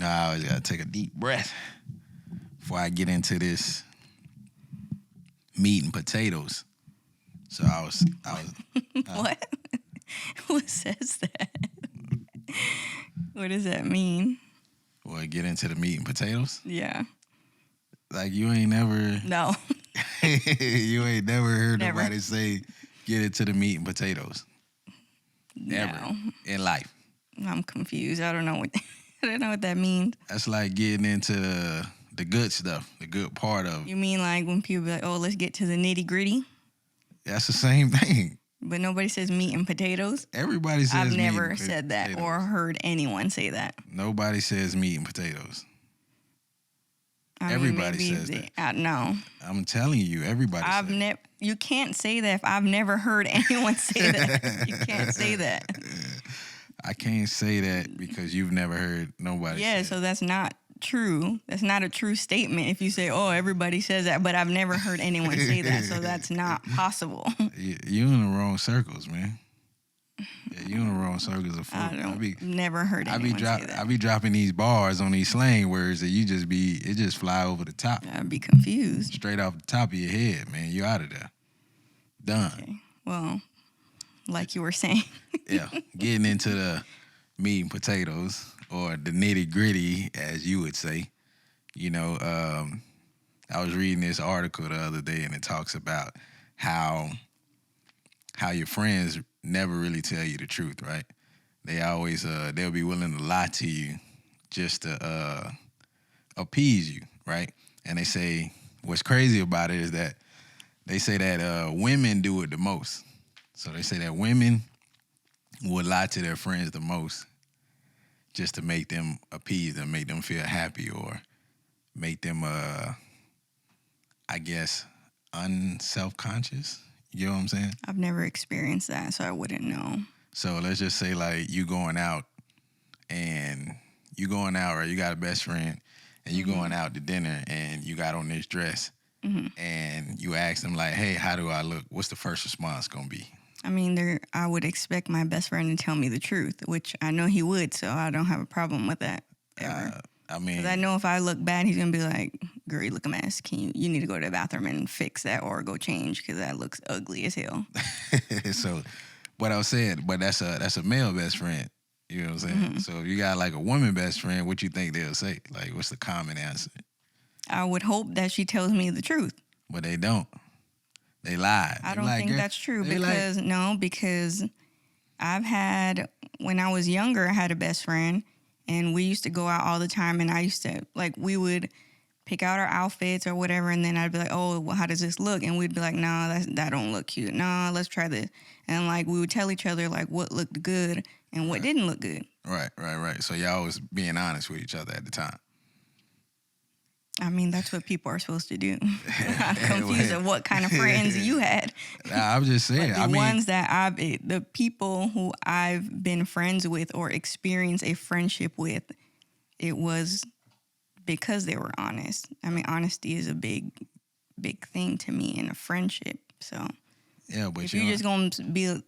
I always gotta take a deep breath before I get into this meat and potatoes. So I was What? What says that? What does that mean? well, get into the meat and potatoes. Yeah. Like you ain't never No. you ain't never heard Never. nobody say get into the meat and potatoes. Ever No. in life. I'm confused. I don't know what I don't know what that means. That's like getting into the good stuff, the good part of. You mean like when people be like, "Oh, let's get to the nitty gritty," That's the same thing. but nobody says meat and potatoes? Everybody says I've meat never and said that potatoes. or heard anyone say that. Nobody says meat and potatoes. I Everybody mean, maybe says they, no. I'm telling you, everybody I've says never. You can't say that if I've never heard anyone say that. You can't say that. I can't say that because you've never heard nobody Yeah, say so that's not true. That's not a true statement if you say, "Oh, everybody says that," but I've never heard anyone say that, so that's not possible. You in the wrong circles, man. Yeah, you in the wrong circles of I never heard anyone say that. I be dropping these bars on these slang words that it just fly over the top. I'd be confused. Straight off the top of your head, man. You out of there. Done. Okay. Well, like you were saying. Yeah. Getting into the meat and potatoes or the nitty gritty, as you would say. You know, I was reading this article the other day and it talks about how your friends never really tell you the truth, right? They always they'll be willing to lie to you just to appease you, right? And they say what's crazy about it is that they say that women do it the most. So they say that women would lie to their friends the most just to make them appease them, make them feel happy or make them I guess unself-conscious. You know what I'm saying? I've never experienced that, so I wouldn't know. So let's just say like you going out, right? You got a best friend, and you going out to dinner, and you got on this dress, and you ask them like, "Hey, how do I look?" What's the first response gonna be? I mean, I would expect my best friend to tell me the truth, which I know he would, so I don't have a problem with that ever. I mean, Because I know if I look bad, he's gonna be like, "Girl, you look a mess. You need to go to the bathroom and fix that, or go change because that looks ugly as hell." so what I was saying, but that's a male best friend. You know what I'm saying? So if you got like a woman best friend, what you think they'll say? Like, what's the common answer? I would hope that she tells me the truth. But they don't. They lie. I don't think that's true because I've had, when I was younger, I had a best friend and we used to go out all the time and I used to, like, we would pick out our outfits or whatever and then I'd be like, "Oh, well, how does this look?" And we'd be like, "Nah, that don't look cute. Nah, let's try this." And like we would tell each other like what looked good and what didn't look good. Right. So y'all was being honest with each other at the time. I mean, that's what people are supposed to do. I'm confused at what kind of friends you had. Nah, I'm just saying. But the people who I've been friends with or experienced a friendship with, it was because they were honest. I mean, honesty is a big thing to me in a friendship. So yeah, but if you're just gonna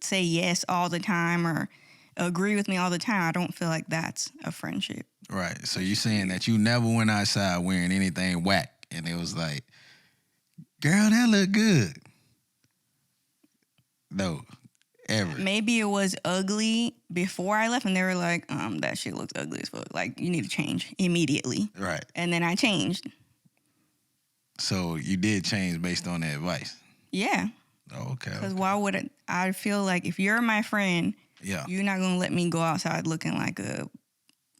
say yes all the time or agree with me all the time, I don't feel like that's a friendship. Right. So you saying that you never went outside wearing anything whack, and it was like, "Girl, that look good." No, ever. Maybe it was ugly before I left, and they were like, "That shit looks ugly as fuck. Like, you need to change immediately." Right. And then I changed. So you did change based on that advice. Yeah. Oh, okay. Because why would I feel like if you're my friend, you're not gonna let me go outside looking like a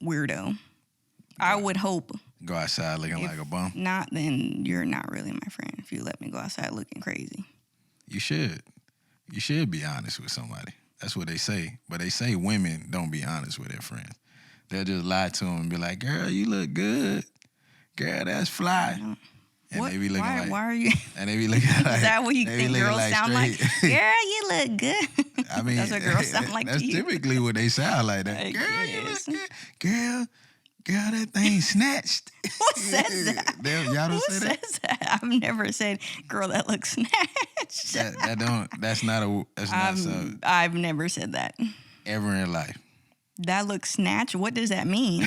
weirdo. I would hope. Go outside looking like a bum? Not, then you're not really my friend if you let me go outside looking crazy. You should. You should be honest with somebody. That's what they say. But they say women don't be honest with their friends. They'll just lie to them and be like, "Girl, you look good. Girl, that's fly." And what? They be looking why are you? And they be looking like. Is that what you think girls like sound like? "Girl, you look good." I mean, that's what girls sound like that's to you. typically what they sound like. That. Girl, you look good. Girl, that thing snatched. Who says that? Y'all don't Who say that? says that? I've never said, "Girl, that looks snatched." I've never said that. Ever in life. That looks snatched? What does that mean?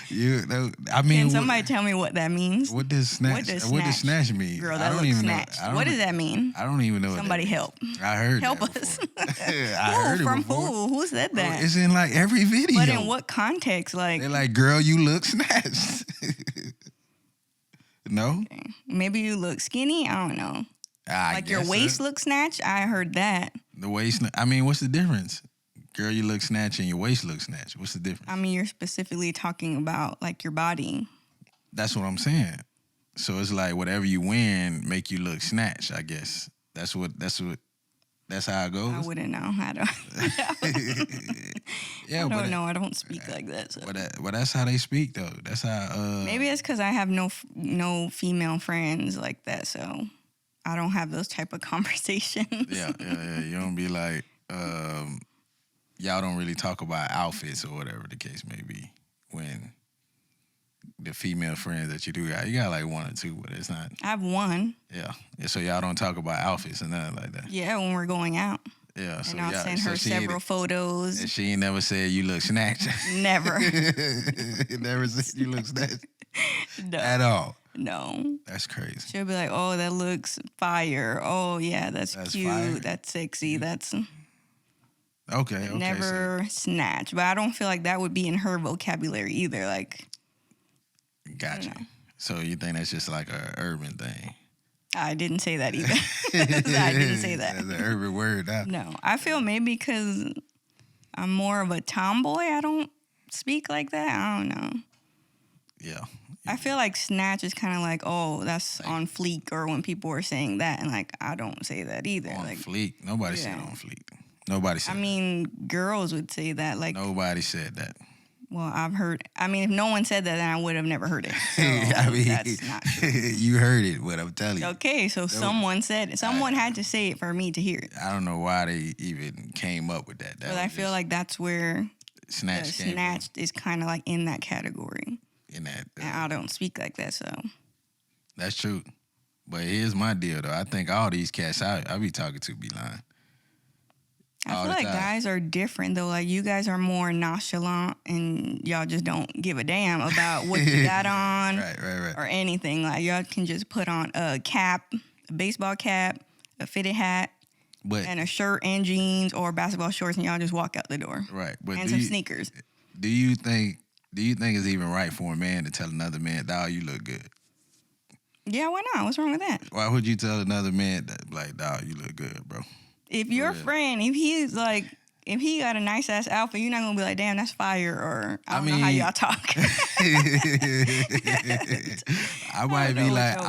You know, I mean, Can somebody tell me what that means? What does snatch? What does snatch mean? Girl, that looks snatched. What does that mean? I don't even know. Somebody help. I heard. Help that us. I heard it from before. Who said that? It's in like every video. But in what context? Like they're like, girl, you look snatched. No. Okay. Maybe you look skinny. I don't know. Like your waist looks snatched. I heard that. The waist. I mean, what's the difference? Girl, you look snatched and your waist looks snatched. What's the difference? I mean, you're specifically talking about like your body. That's what I'm saying. So it's like whatever you wear make you look snatched, I guess. That's how it goes. I wouldn't know. I don't. Yeah, I don't know. I don't speak like that. So. But that's how they speak though. That's how. Maybe it's because I have no female friends like that, so I don't have those type of conversations. Yeah. You don't be like, y'all don't really talk about outfits or whatever the case may be when the female friends that you got like one or two, but it's not. I have one. Yeah. So y'all don't talk about outfits and nothing like that. Yeah, when we're going out. Yeah. And I'll send her several photos. And she ain't never said you look snatched. Never. Never said you look snatched. No. At all. No. That's crazy. She'll be like, oh, that looks fire. Oh, yeah, that's cute. Fire. That's sexy. That's... Okay. Never snatch. But I don't feel like that would be in her vocabulary either. Like... Gotcha. So you think that's just like a urban thing? I didn't say that either. I didn't say that. That's an urban word. Huh? No. I feel maybe because I'm more of a tomboy, I don't speak like that. I don't know. Yeah. I feel like snatch is kind of like, oh, that's on fleek, or when people are saying that, and like I don't say that either. On like, fleek. Nobody said on fleek. Nobody said. I mean, girls would say that. Like nobody said that. Well, I've heard. I mean, if no one said that, then I would have never heard it. So I mean, that's not true. You heard it, but I'm telling you. Okay, so someone said it. Someone had to say it for me to hear it. I don't know why they even came up with that. But I feel like that's where snatched is kind of like in that category. In that, and I don't speak like that, so. That's true. But here's my deal, though. I think all these cats I be talking to be lying. I feel like guys are different, though. Like, you guys are more nonchalant, and y'all just don't give a damn about what you got on. Right. Or anything. Like, y'all can just put on a cap, a baseball cap, a fitted hat, and a shirt and jeans or basketball shorts, and y'all just walk out the door. Right. But and some sneakers. Do you think it's even right for a man to tell another man, dog, you look good? Yeah, why not? What's wrong with that? Why would you tell another man that, like, dog, you look good, bro? If your friend, if he got a nice ass outfit, you're not gonna be like, damn, that's fire, or I don't know how y'all talk. I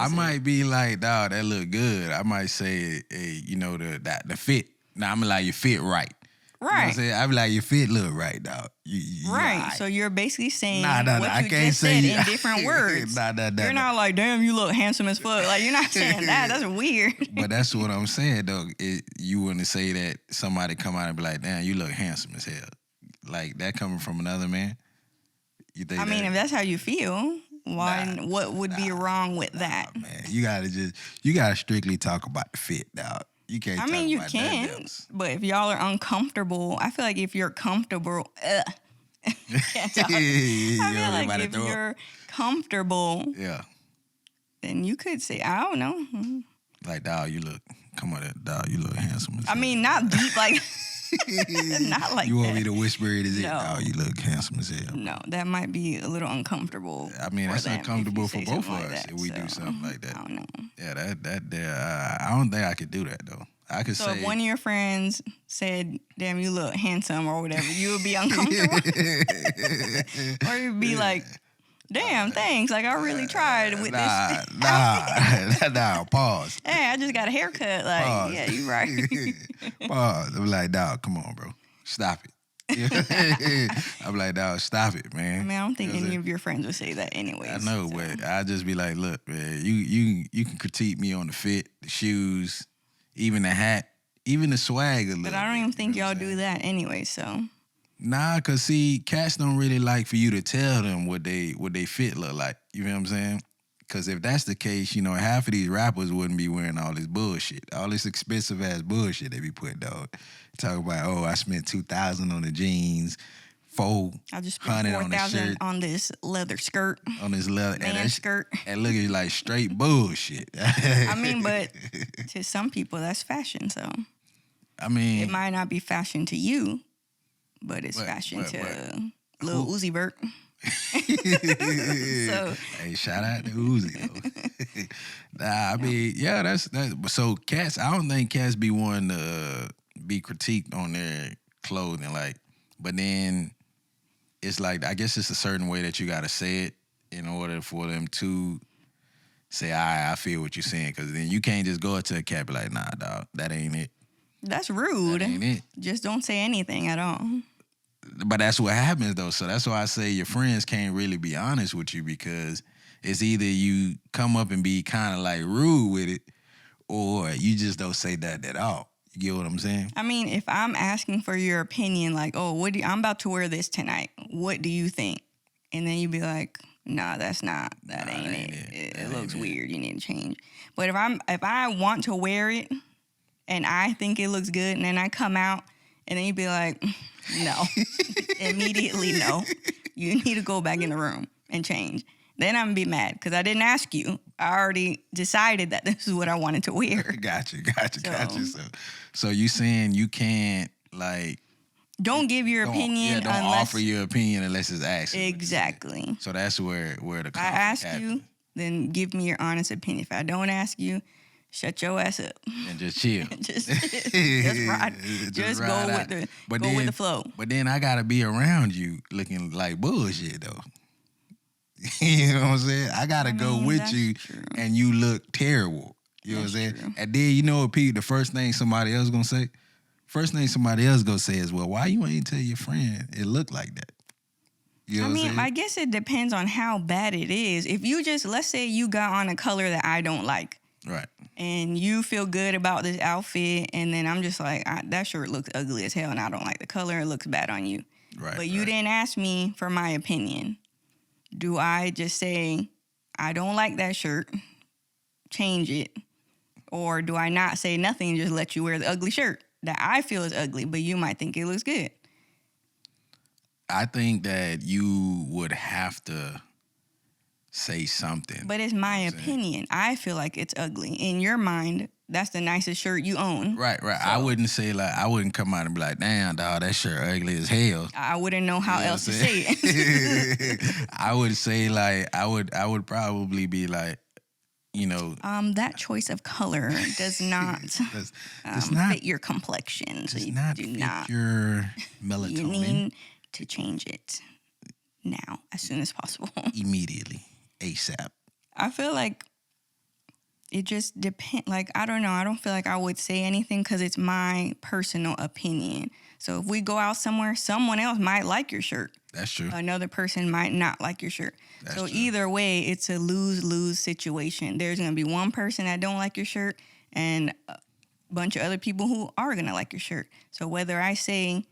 might be like, dog, that look good. I might say, hey, the fit. Now I'm like, you fit right. Right. You know what I'm saying? I be like, your fit look right, dog. Right. Right. So you're basically saying what I you can't just say said in different words. You're not like, damn, you look handsome as fuck. Like, you're not saying that. That's weird. But that's what I'm saying, though. You wouldn't say that somebody come out and be like, damn, you look handsome as hell. Like, that coming from another man? You think? I mean, if that's how you feel, what would be wrong with that? Man, you gotta strictly talk about the fit, dog. You can't. I mean, you can, but if y'all are uncomfortable, I feel like if you're comfortable, I feel like if you're comfortable, then you could say, I don't know. Like, dog, you look handsome. I mean, not deep, like, not like you want that. me to whisper it as no. dog, you look handsome as hell. No, that might be a little uncomfortable. I mean, that's uncomfortable for both of like us that, if we do something like that. I don't know. Yeah, I don't think I could do that, though. I could say. So if one of your friends said, damn, you look handsome or whatever, you would be uncomfortable? Or you'd be like, damn, thanks. Like, I really tried with this. Nah, pause. Hey, I just got a haircut. Like, pause. Yeah, you right. Pause. I'm like, dog, come on, bro. Stop it. I'm like, dog, stop it, man. I mean, I don't think any of your friends would say that anyways. I know, but I just be like, look, man, you can critique me on the fit, the shoes, even the hat, even the swag a little. But I don't even think y'all do that anyway, so. Nah, cause see, cats don't really like for you to tell them what they fit look like. You know what I'm saying? Cause if that's the case, half of these rappers wouldn't be wearing all this bullshit, all this expensive ass bullshit they be putting, dog. Talk about, I spent $2,000 on the jeans, I just spent 400 on the $4,000 shirt, on this leather skirt, on this leather, man skirt. and look at like straight bullshit. I mean, but to some people that's fashion. So I mean, it might not be fashion to you, but it's fashion to Lil Uzi Vert. So, hey, shout out to Uzi though. Nah, I mean, yeah, that's so cats. I don't think cats be wanting to be critiqued on their clothing, like, but then it's like I guess it's a certain way that you gotta say it in order for them to say, I feel what you're saying, because then you can't just go up to a cat and be like, nah, dog, that ain't it. That's rude. That ain't it. Just don't say anything at all. But that's what happens though. So that's why I say your friends can't really be honest with you, because it's either you come up and be kind of like rude with it, or you just don't say that at all. You get what I'm saying? I mean, if I'm asking for your opinion, like, oh, I'm about to wear this tonight. What do you think? And then you be like, nah, that ain't it. It looks weird. You need to change. But if I want to wear it and I think it looks good, and then I come out and then you be like, no, immediately no. You need to go back in the room and change. Then I'm gonna be mad because I didn't ask you. I already decided that this is what I wanted to wear. Gotcha. So you saying you can't like don't give your opinion don't unless offer your opinion unless it's asked. Exactly. So that's where the conflict I ask happens. you, then give me your honest opinion. If I don't ask you, shut your ass up and just chill. just ride. Just go out. With the flow. But then I gotta be around you looking like bullshit though. You know what I'm saying? I gotta go with you, true. And you look terrible. You know what I'm saying? True. And then you know what, Pete? The first thing somebody else gonna say is, well, why you ain't tell your friend it looked like that? You know what I'm saying? I guess it depends on how bad it is. If you just, let's say you got on a color that I don't like. Right. And you feel good about this outfit, and then I'm just like, that shirt looks ugly as hell, and I don't like the color. It looks bad on you. Right. But you didn't ask me for my opinion. Do I just say, I don't like that shirt, change it? Or do I not say nothing and just let you wear the ugly shirt that I feel is ugly, but you might think it looks good? I think that you would have to say something. But it's my opinion. I feel like it's ugly. In your mind, that's the nicest shirt you own. Right. So, I wouldn't come out and be like, damn, dog, that shirt ugly as hell. I wouldn't know how else to say it. I would say like, I would probably be like, you know. That choice of color does not fit your complexion. So you do not your melatonin. You need to change it now, as soon as possible. Immediately. ASAP. I feel like it just depends. Like, I don't know. I don't feel like I would say anything because it's my personal opinion. So if we go out somewhere, someone else might like your shirt. That's true. Another person might not like your shirt. That's so true. Either way, it's a lose-lose situation. There's going to be one person that don't like your shirt and a bunch of other people who are going to like your shirt. So whether I say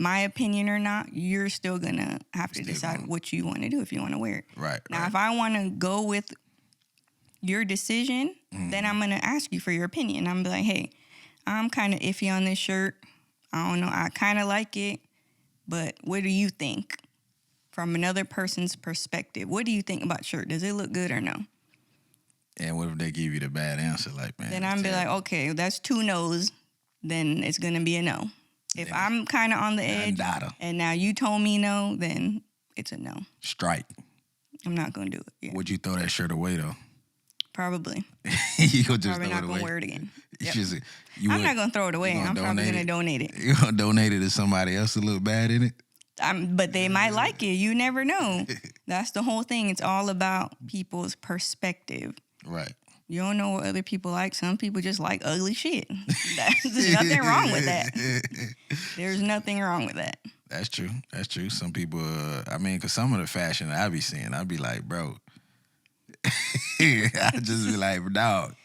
my opinion or not, you're still going to have to decide what you want to do if you want to wear it. Right. Now, if I want to go with your decision, then I'm going to ask you for your opinion. I'm going to be like, hey, I'm kind of iffy on this shirt. I don't know. I kind of like it, but what do you think? From another person's perspective, what do you think about shirt? Does it look good or no? And what if they give you the bad answer? Like, man, then I'm be like, okay, that's 2 no's. Then it's gonna be a no. If I'm kind of on the edge, and now you told me no, then it's a no. Strike. I'm not gonna do it. Yeah. Would you throw that shirt away though? Probably. You could just probably throw not it away. gonna wear it again. Yep. I'm not gonna throw it away. I'm probably gonna donate it. You're gonna donate it to somebody else to look bad in it? But they might like it. You never know. That's the whole thing. It's all about people's perspective. Right. You don't know what other people like. Some people just like ugly shit. There's nothing wrong with that. There's nothing wrong with that. That's true. Some people, because some of the fashion I be seeing, I be like, bro. I just be like, dog,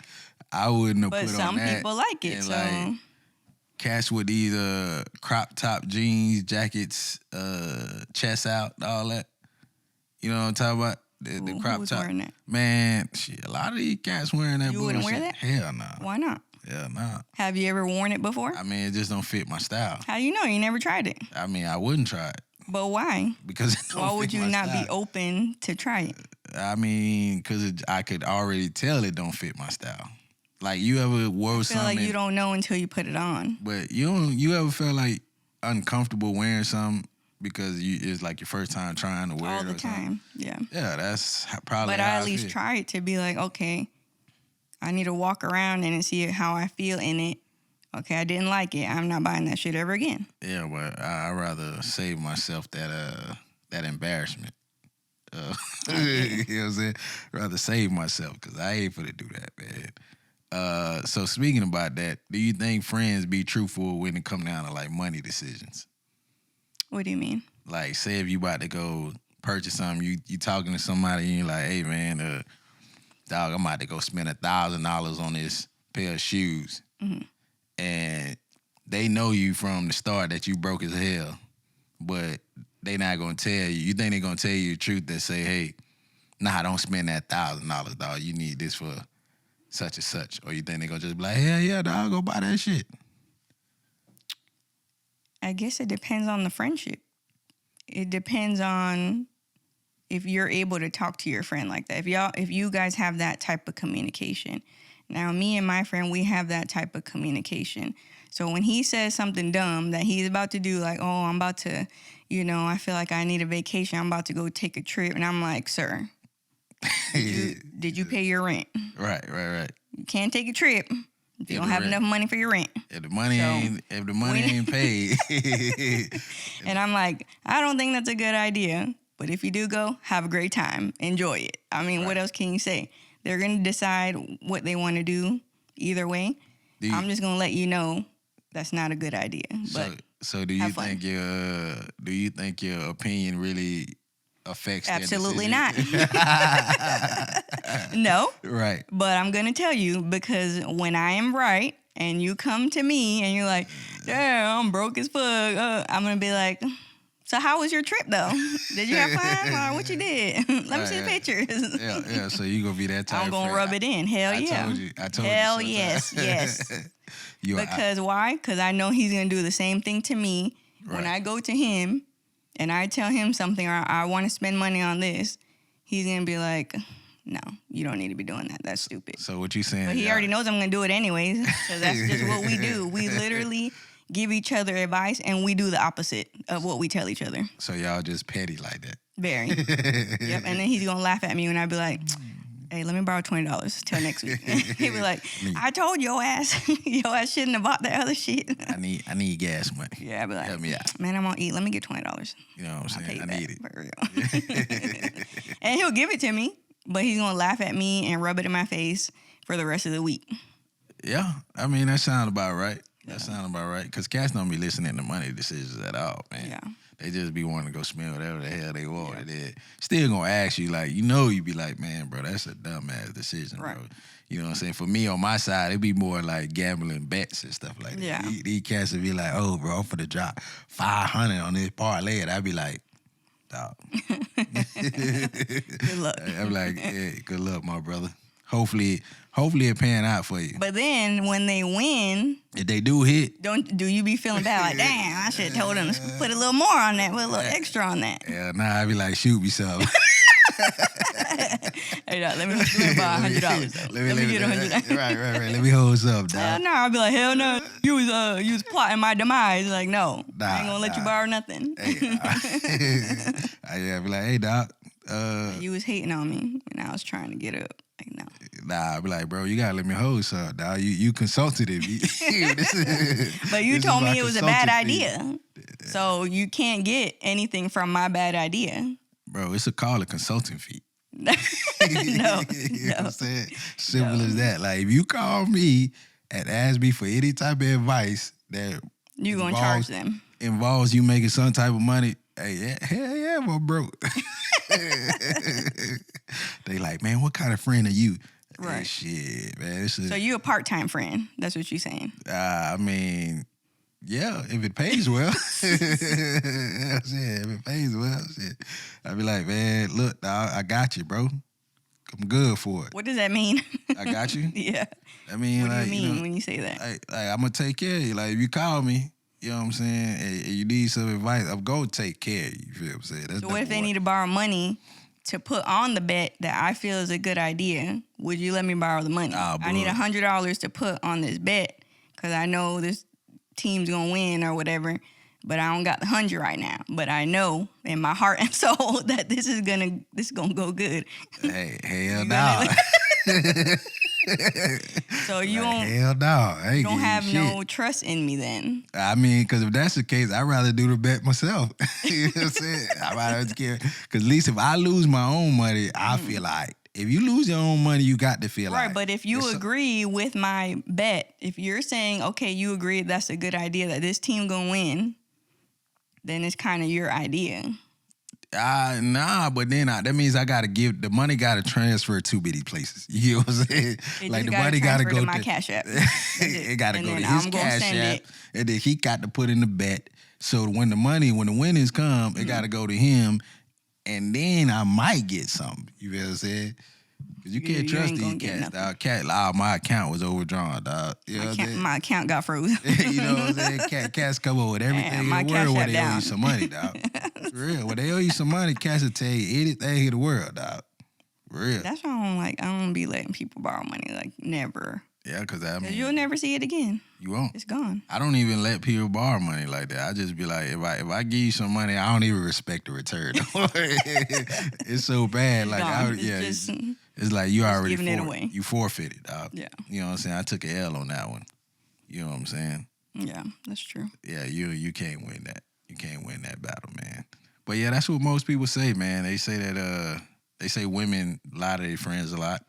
I wouldn't have put on that. But some people like it, and so. Like, cats with these crop top jeans, jackets, chest out, all that. You know what I'm talking about? The crop who's top. Wearing that? Man, shit, a lot of these cats wearing that bullshit. You wouldn't wear that? Hell no. Why not? Hell no. Have you ever worn it before? I mean, it just don't fit my style. How you know? You never tried it. I mean, I wouldn't try it. But why? Because it don't Why would fit you my not style. be open to try it? I mean, because I could already tell it don't fit my style. Like, you ever wore I feel something, like you don't know until you put it on. but you ever felt like uncomfortable wearing something because it's like your first time trying to wear All it the or something? time. Yeah. Yeah, that's probably But I how at least feel. try it to be like, okay, I need to walk around and see how I feel in it. Okay, I didn't like it. I'm not buying that shit ever again. Yeah, but I'd rather save myself that embarrassment. You know what I'm saying? Rather save myself because I ain't finna do that, man. So speaking about that, do you think friends be truthful when it come down to like money decisions? What do you mean? Like, say if you about to go purchase something, you talking to somebody and you're like, hey man, dog, I'm about to go spend $1,000 on this pair of shoes. Mm-hmm. And they know you from the start that you broke as hell, but they not gonna tell you. You think they gonna tell you the truth that say, hey, nah, don't spend that $1,000, dog. You need this for such and such. Or you think they gonna just be like, hell yeah, dog, go buy that shit. I guess it depends on the friendship. It depends on if you're able to talk to your friend like that. If you guys have that type of communication. Now, me and my friend, we have that type of communication. So when he says something dumb that he's about to do, like, oh, I'm about to, I feel like I need a vacation. I'm about to go take a trip. And I'm like, sir, did you pay your rent? Right. You can't take a trip if you don't have enough money for your rent. If the money ain't paid. And I'm like, I don't think that's a good idea. But if you do go, have a great time. Enjoy it. I mean, What else can you say? They're going to decide what they want to do either way. I'm just going to let you know that's not a good idea. But so do you think your opinion really affects absolutely their decision? Not. No. Right. But I'm going to tell you, because when I am right and you come to me and you're like, damn, I'm broke as fuck, I'm going to be like, so how was your trip though? Did you have fun? Or what you did? Let me see the pictures. Yeah. So you gonna be that type. I'm gonna rub it in. Hell yeah. I told you. Hell yes. Because why? Because I know he's gonna do the same thing to me when I go to him and I tell him something, or I want to spend money on this. He's gonna be like, no, you don't need to be doing that. That's stupid. So what you saying? But he already knows I'm gonna do it anyways. So that's just what we do. We literally give each other advice, and we do the opposite of what we tell each other. So y'all just petty like that. Very. Yep. And then he's gonna laugh at me when I be like, hey, let me borrow $20 till next week. He'll be like, I told your ass shouldn't have bought that other shit. I need gas money. Yeah, I be like, help me out. Man, I'm gonna eat. Let me get $20. You know what I'm saying? I need it. For real. And he'll give it to me, but he's gonna laugh at me and rub it in my face for the rest of the week. Yeah, I mean that sounds about right. That sounds about right. Because cats don't be listening to money decisions at all, man. Yeah. They just be wanting to go spend whatever the hell they want. Yeah. They still gonna ask you, like, you be like, man, bro, that's a dumbass decision, right, bro. You know what I'm saying? For me, on my side, it'd be more like gambling bets and stuff like that. Yeah. These cats would be like, oh, bro, I'm finna drop 500 on this parlay. And I'd be like, dog. Good luck. I'm like, yeah, good luck, my brother. Hopefully it pan out for you. But then when they win, if they do hit, do you be feeling bad? Like, damn, I should have told them to put a little more on that, put a little extra on that. Yeah, I be like, shoot me some. Hey, dog, let me buy $100. Let me get $100. Right. Let me hold some, dog. Hell no, I'll be like, hell no. You was plotting my demise. Like, no, I ain't gonna let you borrow nothing. Hey, I'd be like, hey, dog. You was hating on me when I was trying to get up. Like, no. Nah, I be like, bro, you gotta let me hold some, dog. You consultative. But you told me it was a bad idea. So you can't get anything from my bad idea. Bro, it's called a consulting fee. No. You know what I'm saying? Simple as that. Like, if you call me and ask me for any type of advice that you gonna charge them. Involves you making some type of money, hey, hell yeah, my bro. They like, man, what kind of friend are you? Right. Hey, shit, man. So you a part-time friend. That's what you're saying. I mean, yeah, if it pays well. Shit, if it pays well, shit. I be like, man, look, dog, I got you, bro. I'm good for it. What does that mean? I got you? Yeah. I mean, what do like, you mean when you say that? Like, I'm going to take care of you. Like, if you call me You know what I'm saying? And you need some advice, I'm going to take care of you. You feel what I'm saying? That's so what if they need to borrow money to put on the bet that I feel is a good idea? Would you let me borrow the money? I need $100 to put on this bet because I know this team's going to win or whatever, but I don't got the 100 right now. But I know in my heart and soul that this is gonna go good. Hey, hell no. So you like, hell no. You don't have no trust in me then. I mean, because if that's the case, I'd rather do the bet myself. You know what I'm saying? I'd rather care. Because at least if I lose my own money, I feel like if you lose your own money, you got to feel like. Right, but if you agree with my bet, if you're saying, okay, you agree that's a good idea, that this team gonna win, then it's kind of your idea. Nah, but then that means I gotta give the money. Gotta transfer to many places. You know what I'm saying? Like the money gotta go to my Cash App. It gotta go to his Cash App, and then he got to put in the bet. So when the winnings come, it gotta go to him, and then I might get something. You know what I'm saying? Cause you can't trust these cats, dog. My account was overdrawn, dog. You know my account got frozen. You know what I'm saying? Cats come over with everything in the world where they owe you some money, dog. For real. When they owe you some money, cats will tell you anything in the world, dog. For real. That's why I don't be letting people borrow money, like never. Yeah, because you'll never see it again. You won't. It's gone. I don't even let people borrow money like that. I just be like, if I give you some money, I don't even respect the return. It's so bad. Like, it's like you already giving it away. You forfeited, dog. Yeah. You know what I'm saying? I took an L on that one. You know what I'm saying? Yeah, that's true. Yeah, you can't win that. You can't win that battle, man. But yeah, that's what most people say, man. They say that they say women lie to their friends a lot,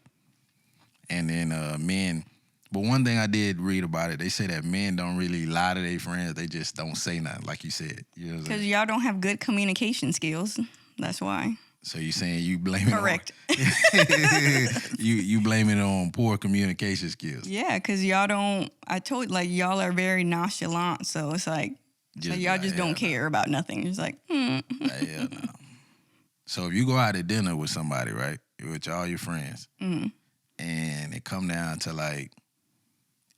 and then men. But one thing I did read about it, they say that men don't really lie to their friends. They just don't say nothing, like you said. You know, because y'all don't have good communication skills. That's why. So you saying you blame it Correct. you blame it on poor communication skills. Yeah, because y'all don't. I told y'all are very nonchalant. So it's like y'all just don't care about nothing. It's like, Yeah, no. So if you go out to dinner with somebody, right, with all your friends, and it come down to like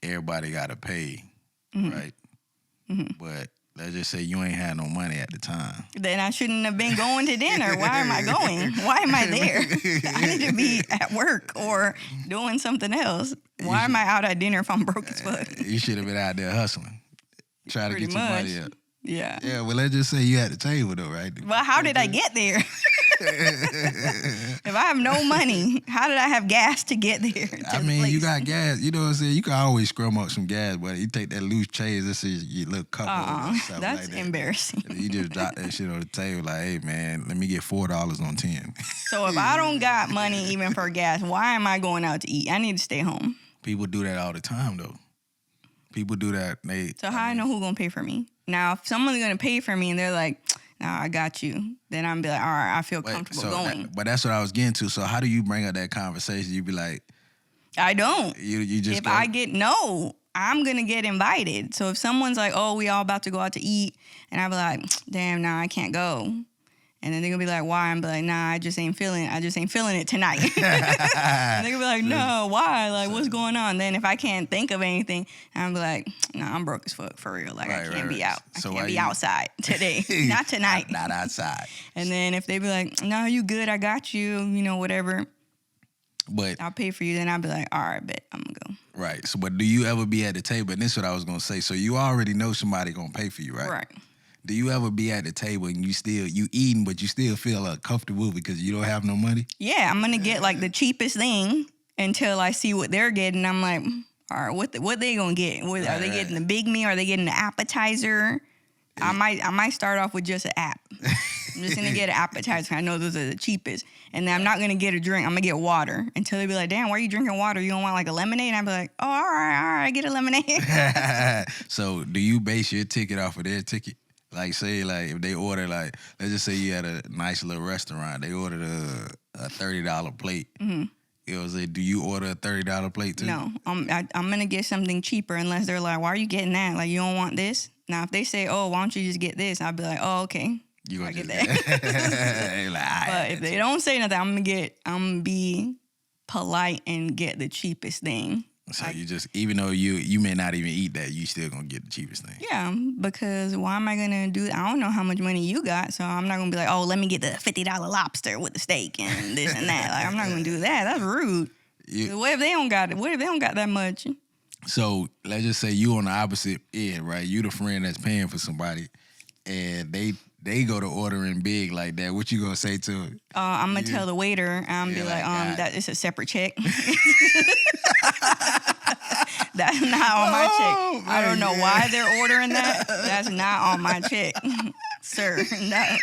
everybody got to pay, right? But let's just say you ain't had no money at the time. Then I shouldn't have been going to dinner. Why am I going? Why am I there? I need to be at work or doing something else. Why am I out at dinner if I'm broke as fuck? You should have been out there hustling. Try to get your money up. Yeah. Yeah, well, let's just say you at the table, though, right? Well, how did I get there? If I have no money, how did I have gas to get there? I mean, you got gas. You know what I'm saying? You can always scrum up some gas, but you take that loose change, this is your little cup. That's like embarrassing. You just drop that shit on the table like, hey, man, let me get $4 on 10. So if I don't got money even for gas, why am I going out to eat? I need to stay home. People do that all the time, though. People do that. So how I know who's going to pay for me? Now, if someone's going to pay for me and they're like, nah, I got you, then I'm be like, all right, I feel comfortable going. But that's what I was getting to. So how do you bring up that conversation? You be like, I don't. You just if I get I'm going to get invited. So if someone's like, oh, we all about to go out to eat, and I be like, damn, nah, I can't go. And then they're going to be like, why? I'm be like, nah, I just ain't feeling it tonight. And they're going to be like, no, why? Like, what's going on? Then if I can't think of anything, I'm be like, nah, I'm broke as fuck, for real. Like, I can't be out. I can't be outside today. Not tonight. Not outside. And then if they be like, no, you good, I got you, whatever. But I'll pay for you. Then I'll be like, all right, bet, I'm going to go. Right. So, but do you ever be at the table? And this is what I was going to say. So you already know somebody going to pay for you, right? Right. Do you ever be at the table and you eating, but you still feel uncomfortable because you don't have no money? Yeah, I'm gonna get like the cheapest thing until I see what they're getting. I'm like, all right, what they gonna get? Are they getting the big meal? Are they getting the appetizer? I might start off with just an app. I'm just gonna get an appetizer. I know those are the cheapest, and then I'm not gonna get a drink. I'm gonna get water until they be like, damn, why are you drinking water? You don't want like a lemonade? And I'd be like, oh, all right, get a lemonade. So do you base your ticket off of their ticket? Like, say, like, if they order, like, let's just say you at a nice little restaurant. They ordered a $30 plate. Mm-hmm. You know, say, do you order a $30 plate, too? No. I'm going to get something cheaper unless they're like, why are you getting that? Like, you don't want this? Now, if they say, oh, why don't you just get this? I'll be like, oh, okay. You gonna get that. Like, but if they don't say nothing, I'm going to be polite and get the cheapest thing. So you just, even though you may not even eat that, you still gonna get the cheapest thing. Yeah, because why am I gonna do? I don't know how much money you got, so I'm not gonna be like, oh, let me get the $50 lobster with the steak and this and that. Like, I'm not gonna do that. That's rude. What if they don't got it? What if they don't got that much? So let's just say you on the opposite end, right? You the friend that's paying for somebody, and they go to ordering big like that. What you gonna say to it? I'm gonna tell the waiter. I'm be like, that is a separate check. That's not on my check. I don't know why they're ordering that. That's not on my check, sir. No.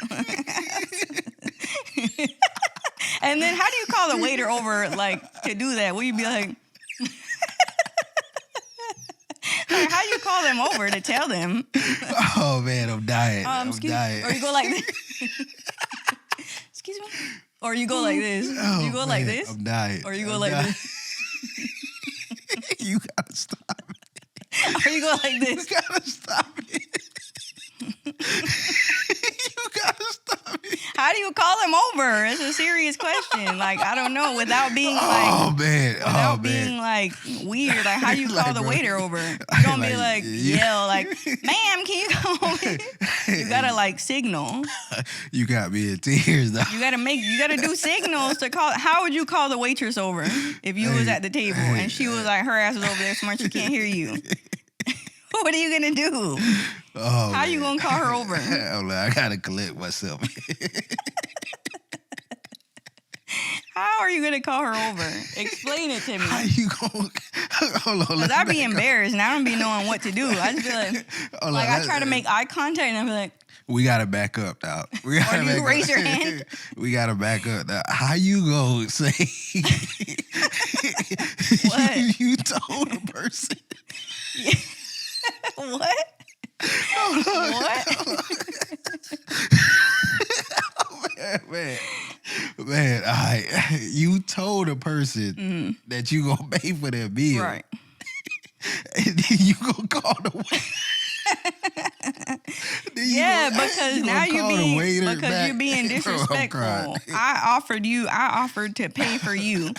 And then how do you call the waiter over, like, to do that? Will you be like, like, how you call them over to tell them? Oh man, I'm dying. I'm dying. Or you go like this. Excuse me. Or you go like this. Oh, you go like this. I'm dying. Or you go like this. You gotta stop it. Or you go like this. You gotta stop it. You gotta stop it. How do you call them over? It's a serious question. Like, I don't know. Without being like, without being like weird. Like, how you call the waiter over? You don't be like yell like, "Ma'am, can you come over?" You gotta like signal. You got me in tears though. You gotta do signals to call. How would you call the waitress over if you was at the table and she was like, her ass was over there smart, she can't hear you? What are you gonna do? Oh, how you gonna call her over? I'm like, I gotta collect myself. How are you gonna call her over? Explain it to me. How you gonna? Hold on. Because I'd be embarrassed and I don't be knowing what to do. I just be like, I try to make eye contact and I be like, we gotta back up, dog. We gotta or do you raise your hand? We gotta back up. Now, how you gonna say? What? You told a person. What? What? Man, all right. You told a person that you gonna pay for their meal, Right? And then you gonna call the waiter. Yeah, because now you're being disrespectful. Bro, I offered to pay for you.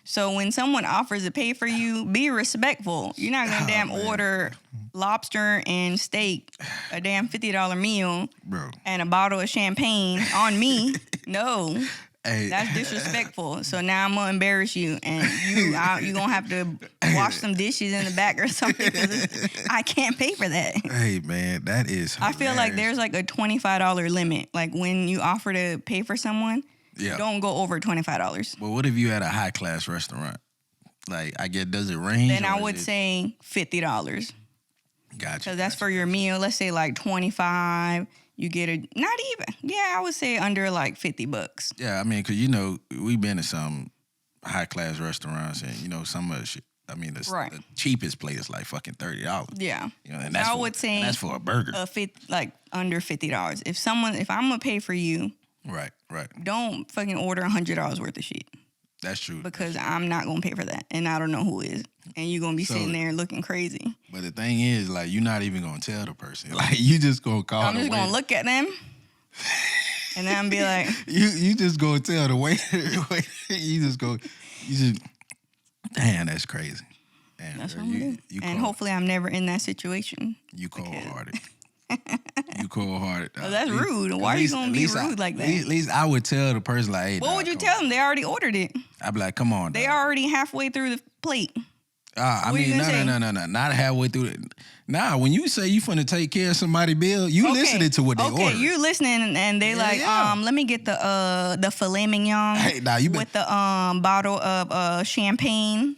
So when someone offers to pay for you, be respectful. You're not gonna order lobster and steak, a damn $50 meal, bro, and a bottle of champagne on me. No. Hey. That's disrespectful. So now I'm gonna embarrass you, and you gonna have to wash some dishes in the back or something. I can't pay for that. Hey man, that is hilarious. I feel like there's like a $25 limit. Like when you offer to pay for someone, don't go over $25. Well, what if you at a high class restaurant? Like, I get, does it range? Then I would say $50. Gotcha. Because that's for your meal. Let's say like 25. You get not even. Yeah, I would say under like $50. Yeah, I mean, because we've been to some high class restaurants, and some of the shit. I mean, the cheapest plate is like fucking $30. Yeah, and that's that's for a burger. Like under $50. If I'm gonna pay for you, right, don't fucking order $100 worth of shit. That's true. Because I'm not gonna pay for that, and I don't know who is, and you're gonna be sitting there looking crazy. But the thing is, like, you're not even gonna tell the person. Like, you just gonna call. I'm just gonna look at them, and then I'm be like, you just gonna tell the waiter. Damn, that's crazy. Damn, that's what I'm gonna do. And hopefully, I'm never in that situation. You cold-hearted. You cold-hearted. Oh, that's rude. Why are you gonna be rude like that? At least I would tell the person, like, hey, what would you tell them? They already ordered it. I'd be like, come on. They already halfway through the plate. I mean, no, not halfway through it. Nah, when you say you finna take care of somebody's bill, you listening to what they order. Okay, you listening, and they let me get the filet mignon with the bottle of champagne.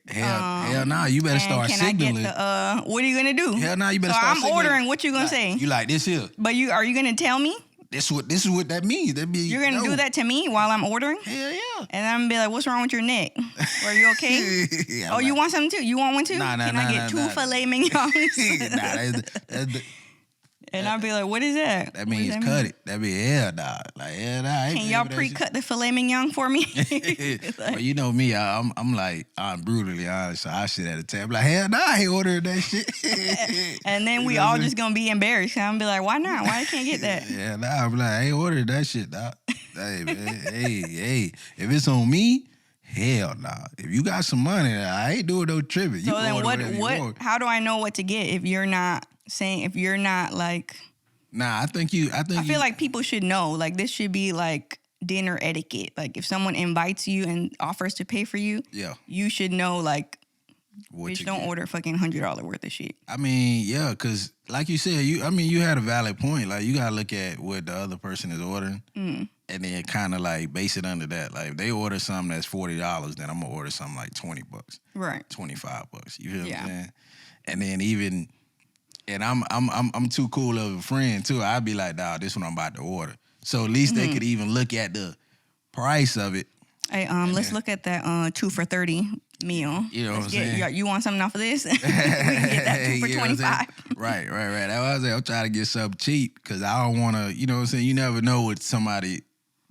Hell nah, you better start signaling. What are you gonna do? Hell nah, you better start signaling. I'm ordering. What you gonna say? You like this here? But are you gonna tell me? This is what that means. You're gonna do that to me while I'm ordering? Hell yeah. And I'm gonna be like, "What's wrong with your neck? Are you okay? You want something too? You want one too? Nah, Can I get two filet mignons?" And I'll be like, "What is that?" That means cut it. That means hell nah. Like hell nah. Can y'all pre-cut the filet mignon for me? Well, you know me. I'm brutally honest. So I sit at the table like, hell nah, I ain't ordering that shit. And then we all just gonna be embarrassed. I'm be like, why not? Why I can't get that? Yeah, nah. I'm like, I ain't ordering that shit, dog. Hey, man. hey. If it's on me, hell nah. If you got some money, I ain't doing no tripping. You So then order whatever you what want. how do I know what to get if you're not like Nah, I feel like people should know. Like this should be like dinner etiquette. Like if someone invites you and offers to pay for you, yeah. you should know like What bitch, you don't get. order fucking $100 worth of shit. I mean, yeah, because like you said, you had a valid point. Like you gotta look at what the other person is ordering, and then kind of like base it under that. Like if they order something that's $40, then I'm gonna order something like $20, Right? $25. You feel Yeah. what I'm saying? And then even, and I'm too cool of a friend too. I'd be like, dawg, this is what I'm about to order. So at least they could even look at the price of it. Hey, let's look at that 2 for $30 meal. You know Let's what I'm saying? You want something off of this? We can get that 2 for You know what I'm saying? $25. Right. That's why I say I'm trying to get something cheap because I don't want to, you know what I'm saying? You never know what somebody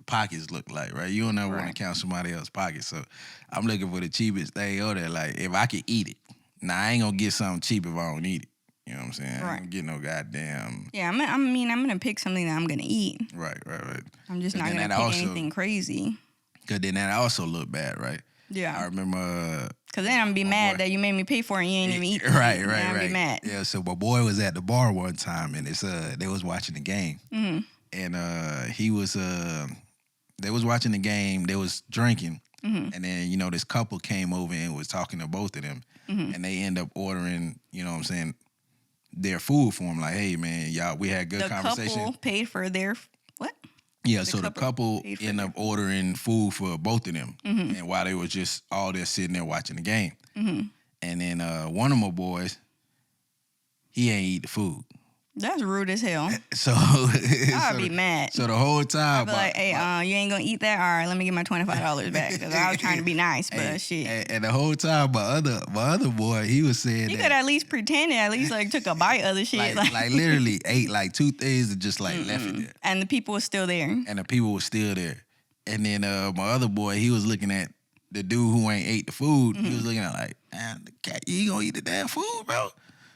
pockets look like, right? You don't never want to count somebody else's pockets. So I'm looking for the cheapest thing out there. Like if I could eat it. Now I ain't gonna get something cheap if I don't eat it. You know what I'm saying? I ain't gonna get no goddamn. Yeah, I'm gonna pick something that I'm gonna eat. Right. I'm just not gonna pick anything crazy. Cause then that also look bad, right? Yeah. I remember. Cause then I'm gonna be mad that you made me pay for it and you ain't even eat. Right. I'm gonna be mad. Yeah. So my boy was at the bar one time and they was watching the game, and he was they was watching the game. They was drinking, and then this couple came over and was talking to both of them, and they end up ordering. You know what I'm saying? Their food for him. Like, hey man, y'all, we had good conversation. The couple paid for their what? Yeah, so the couple ended up ordering food for both of them, and while they was just all there sitting there watching the game, and then one of my boys, he ain't eat the food. That's rude as hell. So I'd be mad. So the whole time, I'd be like, hey, you ain't gonna eat that? All right, let me get my $25 back because I was trying to be nice, but shit. And the whole time, my other boy, he was saying he that could at least pretended, at least like took a bite of the shit, like literally ate like 2 things and just like left it there. And the people were still there. And the people were still there. And then my other boy, he was looking at the dude who ain't ate the food. He was looking at like, man, the cat, you ain't gonna eat the damn food, bro.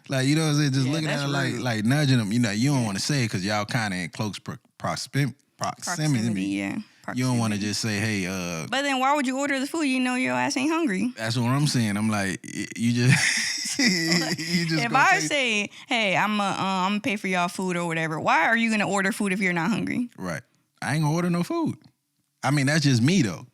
Like, you know what I'm saying? Just looking at him like nudging him. You know, you don't want to say it because y'all kind of in close proximity. Yeah. You don't want to just say, hey. But then why would you order the food? You know your ass ain't hungry. That's what I'm saying. I'm like, you just. If I say, hey, I'm gonna pay for y'all food or whatever, why are you gonna order food if you're not hungry? Right. I ain't gonna order no food. I mean, that's just me though.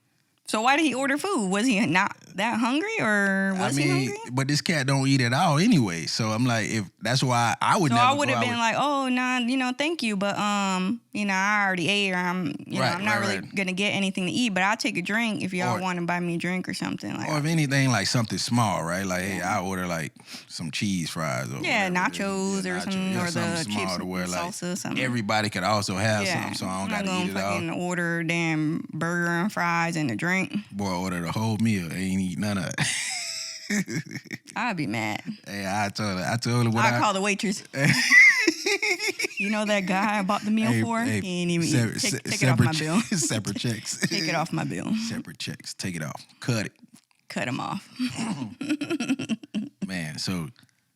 So why did he order food? Was he not that hungry or was he hungry? But this cat don't eat at all anyway. So I'm like, if that's why I would. So never I would have been like, oh nah, thank you, but I already ate, or I'm not really gonna get anything to eat, but I'll take a drink if y'all want to buy me a drink or something like. Or if anything, like something small, right? Like, hey, I order like some cheese fries or nachos or something, or the small chips to where like salsa, something. Everybody could also have some, so I don't gotta eat it all. I'm not gonna order a damn burger and fries and a drink. Boy, order the whole meal, ain't eat none of it. I'd be mad. Hey, I told her what I call the waitress. You know that guy I bought the meal for? He ain't even eat. Take it off my bill. Separate checks. Take it off my bill. Separate checks. Take it off. Cut it. Cut him off. Man, so.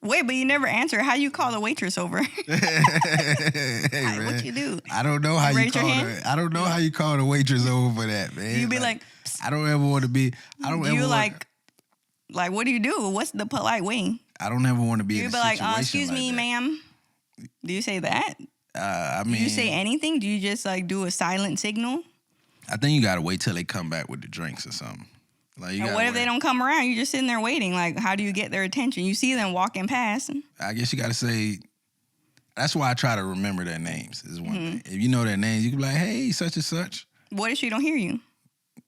Wait, but you never answer. How you call the waitress over? Hey, what you do? I don't know how you call her. I don't know how you call the waitress over for that, man. You be like I don't ever want to be. I don't ever. You like, what do you do? What's the polite way? I don't ever want to be. You in a be like, situation excuse me, ma'am. Do you say that? I mean, do you say anything? Do you just like do a silent signal? I think you gotta wait till they come back with the drinks or something. Like, and what if they don't come around? You're just sitting there waiting. Like, how do you get their attention? You see them walking past. I guess you gotta say. That's why I try to remember their names. Is one thing. If you know their names, you can be like, "Hey, such and such." What if she don't hear you?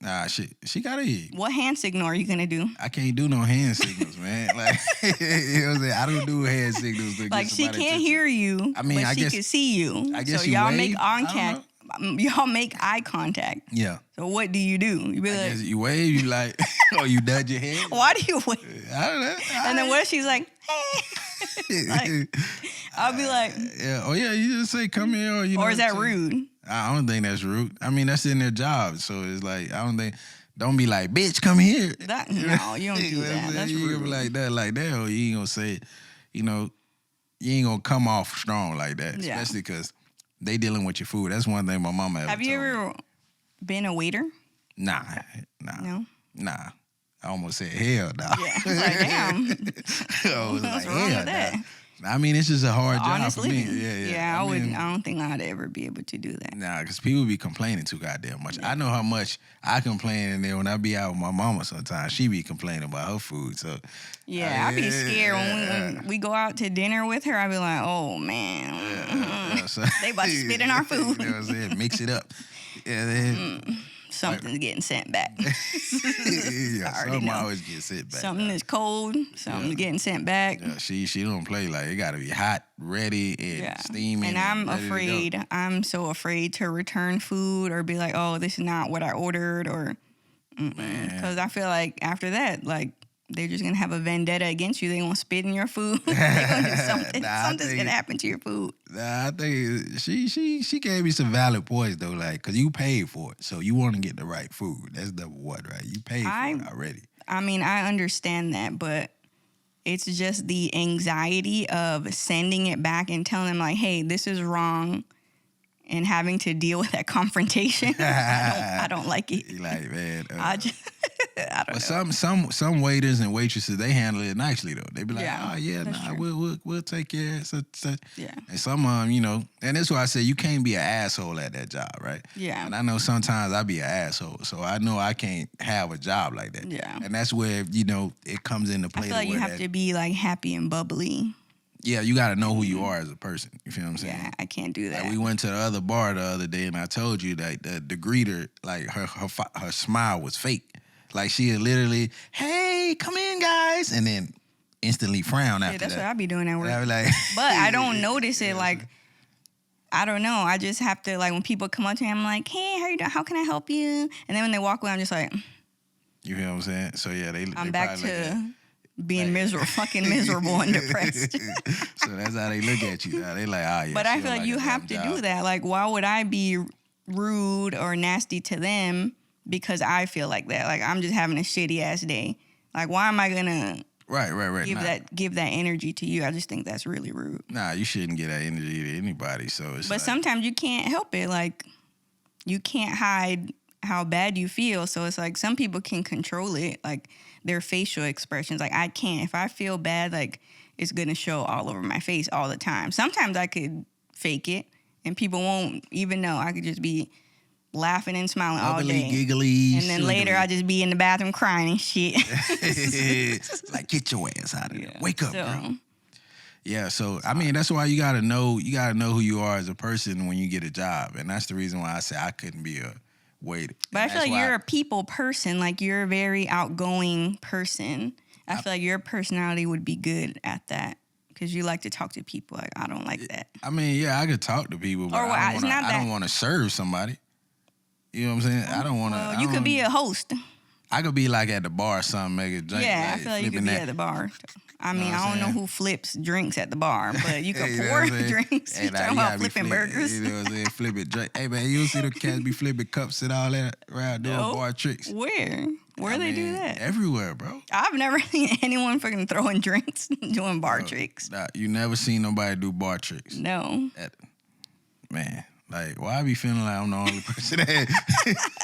Nah, she gotta hear you. What hand signal are you gonna do? I can't do no hand signals, man. Like, you know what I'm saying? I don't do hand signals. Like, she can't hear you. I mean, but she can see you. I guess so y'all make contact. Y'all make eye contact. Yeah. So what do? You be like, you wave, you like, or you nudge your head. Why do you wave? I don't know. And then what if she's like, hey? Like, I'll be like, yeah. Oh yeah, you just say come here, or or is that rude? I don't think that's rude. I mean, that's in their job, so it's like I don't think. Don't be like, bitch, come here. No, you don't do that. That's rude. You gonna be like that, or you ain't gonna say, you ain't gonna come off strong like that, especially because they dealing with your food. That's one thing my mama ever Have you told ever been a waiter? Nah. No? Nah. I almost said hell no. Yeah, like damn. I was What's like, wrong hell with that? nah. I mean, it's just a hard job Honest for me. living. Yeah. I don't think I'd ever be able to do that. Nah, because people be complaining too goddamn much. Yeah. I know how much I complain in there when I be out with my mama sometimes. She be complaining about her food. So Yeah, I be scared when we go out to dinner with her. I be like, oh man, so, they about to spit in our food. You know what I'm saying? Mix it up. Yeah, Something's getting sent back. yeah, something always gets sent back. Something is cold. Something's getting sent back. Yeah, she don't play like it. Got to be hot, ready, and steaming. And I'm afraid. I'm so afraid to return food or be like, oh, this is not what I ordered, or because I feel like after that, like they're just gonna have a vendetta against you. They gonna spit in your food. They're gonna do something. Something's gonna happen to your food. Nah, I think she gave me some valid points though, like because you paid for it, so you want to get the right food. That's number one, right? You paid for it already. I mean, I understand that, but it's just the anxiety of sending it back and telling them like, hey, this is wrong, and having to deal with that confrontation. I don't like it. You like, man. I don't know. Some waiters and waitresses, they handle it nicely though. They be like, oh yeah, nah, we'll take care of it. So. Yeah. And some of them, you know, and that's why I say you can't be an asshole at that job, right? Yeah. And I know sometimes I be an asshole, so I know I can't have a job like that. Yeah. And that's where, you know, it comes into play. I feel like you have to be like happy and bubbly. Yeah, you got to know who you are as a person. You feel what I'm saying? Yeah, I can't do that. Like we went to the other bar the other day, and I told you that the greeter, like her smile was fake. Like she had literally, hey, come in, guys, and then instantly frown after that. That's what I be doing at work. I be like, but I don't notice it. Like, I don't know. I just have to, like, when people come up to me, I'm like, hey, how you doing? How can I help you? And then when they walk away, I'm just like, you feel what I'm saying? So yeah, I'm back to being miserable, fucking miserable and depressed. So that's how they look at you. They like, oh yeah. But I feel like you have to do that. Like, why would I be rude or nasty to them because I feel like that? Like, I'm just having a shitty ass day. Like, why am I gonna give that energy to you? I just think that's really rude. Nah, you shouldn't give that energy to anybody. So it's but sometimes you can't help it. Like, you can't hide how bad you feel. So it's like some people can control it, like their facial expressions. Like I can't. If I feel bad, like it's gonna show all over my face all the time. Sometimes I could fake it and people won't even know. I could just be laughing and smiling all day. Giggly, and then later I just be in the bathroom crying and shit. Like, get your ass out of there. Wake up, bro. Yeah, so I mean that's why you gotta know who you are as a person when you get a job. And that's the reason why I say I couldn't be a waiter. But I feel like you're a people person, like you're a very outgoing person. I feel like your personality would be good at that. Because you like to talk to people. Like, I don't like that. I mean, yeah, I could talk to people, but I don't want to serve somebody. You know what I'm saying? I don't want to. Well, you could be a host. I could be like at the bar or something, make a drink. Yeah, I feel like you could be at the bar. I mean, I don't know who flips drinks at the bar, but you can pour drinks. Hey, you talking about flipping burgers. You know what I'm saying? Flipping drink. Hey, man, you see the cats be flipping cups and all that around doing bar tricks? Where? Where they do that? Everywhere, bro. I've never seen anyone fucking throwing drinks doing bar tricks. Nah, you never seen nobody do bar tricks. No. Man. Like, why I be feeling like I'm the only person that...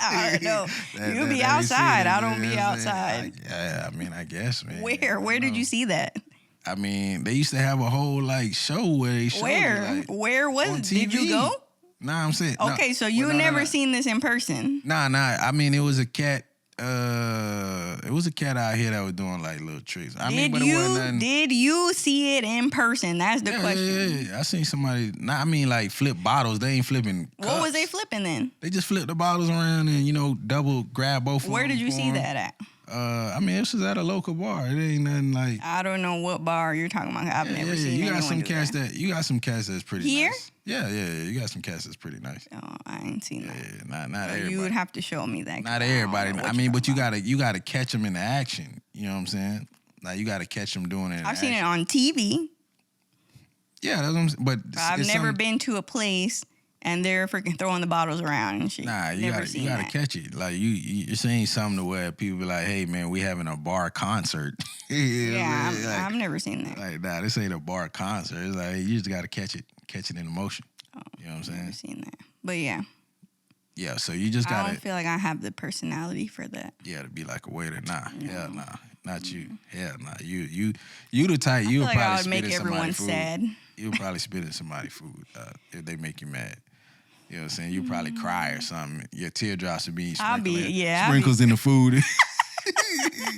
I don't know. You be outside. I don't be outside. Yeah, I mean, I guess, man. Where did you see that? I mean, they used to have a whole, like, show where they showed it, like, where was it? Did you go? Nah, I'm saying... Okay, so you never seen this in person? Nah. I mean, it was a cat... it was a cat out here that was doing like little tricks. Did you see it in person? That's the question. Yeah. I seen somebody. I mean, like flip bottles. They ain't flipping cups. What was they flipping then? They just flip the bottles around and double grab both. Where did you see that at? I mean, this was at a local bar. It ain't nothing like. I don't know what bar you're talking about. I've never seen. You got some cats you got some cats that's pretty here. Nice. Yeah. You got some cats that's pretty nice. Oh, I ain't seen that. Yeah, not everybody. You would have to show me that. Not everybody. I mean, but you gotta catch them in the action. You know what I'm saying? Like you gotta catch them doing it. I've seen it on TV. Yeah, that's what I'm saying. But I've never been to a place and they're freaking throwing the bottles around and shit. Nah, you gotta catch it. Like you're saying something to where people be like, "Hey, man, we having a bar concert." I've never seen that. Like, nah, this ain't a bar concert. It's like you just gotta catch it in motion. Oh, you know what I'm saying? Never seen that, but yeah. Yeah, so you just I gotta. don't feel like I have the personality for that. Yeah, to be like a waiter. Nah, hell nah, not you. Mm-hmm. Hell nah. You the type. I You feel would like I probably would spit make in everyone somebody's food. sad. You would probably spit in somebody's food if they make you mad. You know what I'm saying? You probably cry or something. Your teardrops would be sprinkles in the food.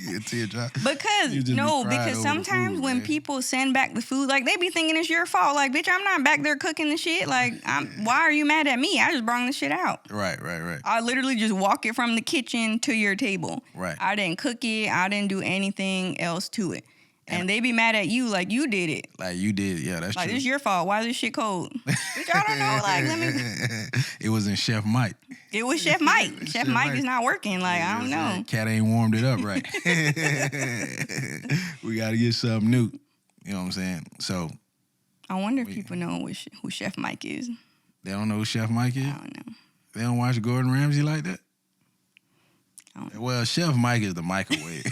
Your teardrop. Because sometimes when people send back the food, like they be thinking it's your fault. Like, bitch, I'm not back there cooking the shit. Like, why are you mad at me? I just brought the shit out. Right. I literally just walk it from the kitchen to your table. Right. I didn't cook it. I didn't do anything else to it. And they be mad at you like you did it. Like you did, yeah, that's like, true. It's your fault. Why is this shit cold? Bitch, I don't know. Like, let me. It wasn't Chef Mike. It was Chef Mike. Chef Mike is not working. Like, I don't know. Cat ain't warmed it up right. We got to get something new. You know what I'm saying? So. I wonder if people know who Chef Mike is. They don't know who Chef Mike is? I don't know. They don't watch Gordon Ramsay like that? Well, Chef Mike is the microwave.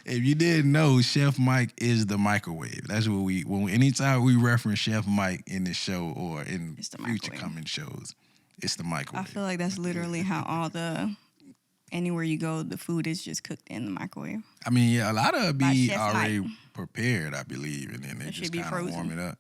If you didn't know, Chef Mike is the microwave. That's what anytime we reference Chef Mike in the show or in future coming shows, it's the microwave. I feel like that's literally how anywhere you go, the food is just cooked in the microwave. I mean, yeah, a lot of it be already prepared, I believe, and then they just kind of warm it up.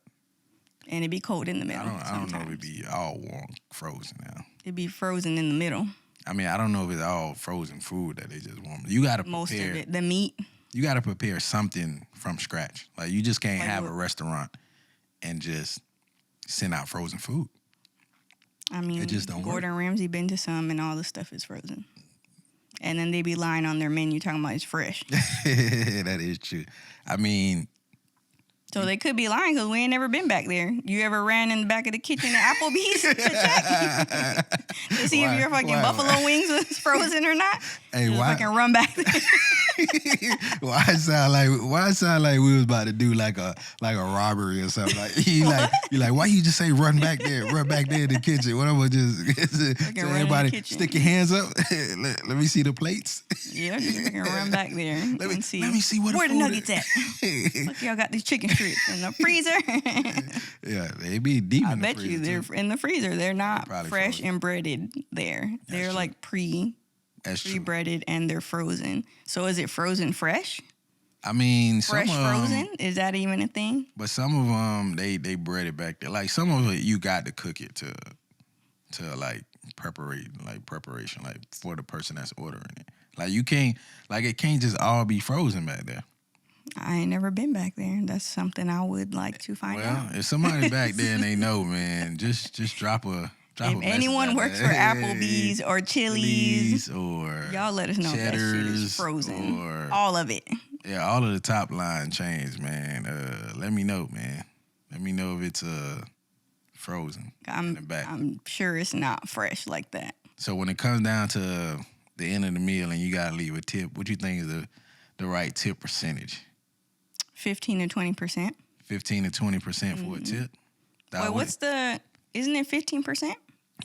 And it be cold in the middle. I don't know if it be all warm, frozen now. It be frozen in the middle. I mean, I don't know if it's all frozen food that they just warm. You got to prepare. Most of it. The meat. You got to prepare something from scratch. Like, you just can't have a restaurant and just send out frozen food. I mean, it just don't Gordon Ramsay been to some and all the stuff is frozen. And then they be lying on their menu talking about it's fresh. That is true. I mean... So they could be lying because we ain't never been back there. You ever ran in the back of the kitchen at Applebee's to check? To see if your fucking buffalo wings was frozen or not? Hey, just why? Fucking run back there. Why it sound like we was about to do like a robbery or something? Like you like why you just say run back there in the kitchen? What am I just so everybody stick your hands up? let me see the plates. Yeah, just run back there. Let me see where the nuggets at. Look, y'all got these chicken strips in the freezer. Yeah, they be deep. I in the bet freezer you they're too. in the freezer. They're not fresh frozen. and breaded there. They're true. like That's true. pre-breaded and they're frozen. So is it frozen fresh? I mean, fresh some frozen? Is that even a thing? But some of them they bread it back there. Like some of it you got to cook it to like preparation like for the person that's ordering it. Like you can't it can't just all be frozen back there. I ain't never been back there. That's something I would like to find out. Well, if somebody back there and they know, man, just drop a if anyone works for Applebee's or Chili's or y'all let us know if that shit is frozen. Or all of it. Yeah, all of the top line chains, man. Let me know, man. Let me know if it's frozen in the back. I'm sure it's not fresh like that. So when it comes down to the end of the meal and you gotta leave a tip, what you think is the right tip percentage? 15 to 20%. 15 to 20% for a tip. Wait, isn't it 15%?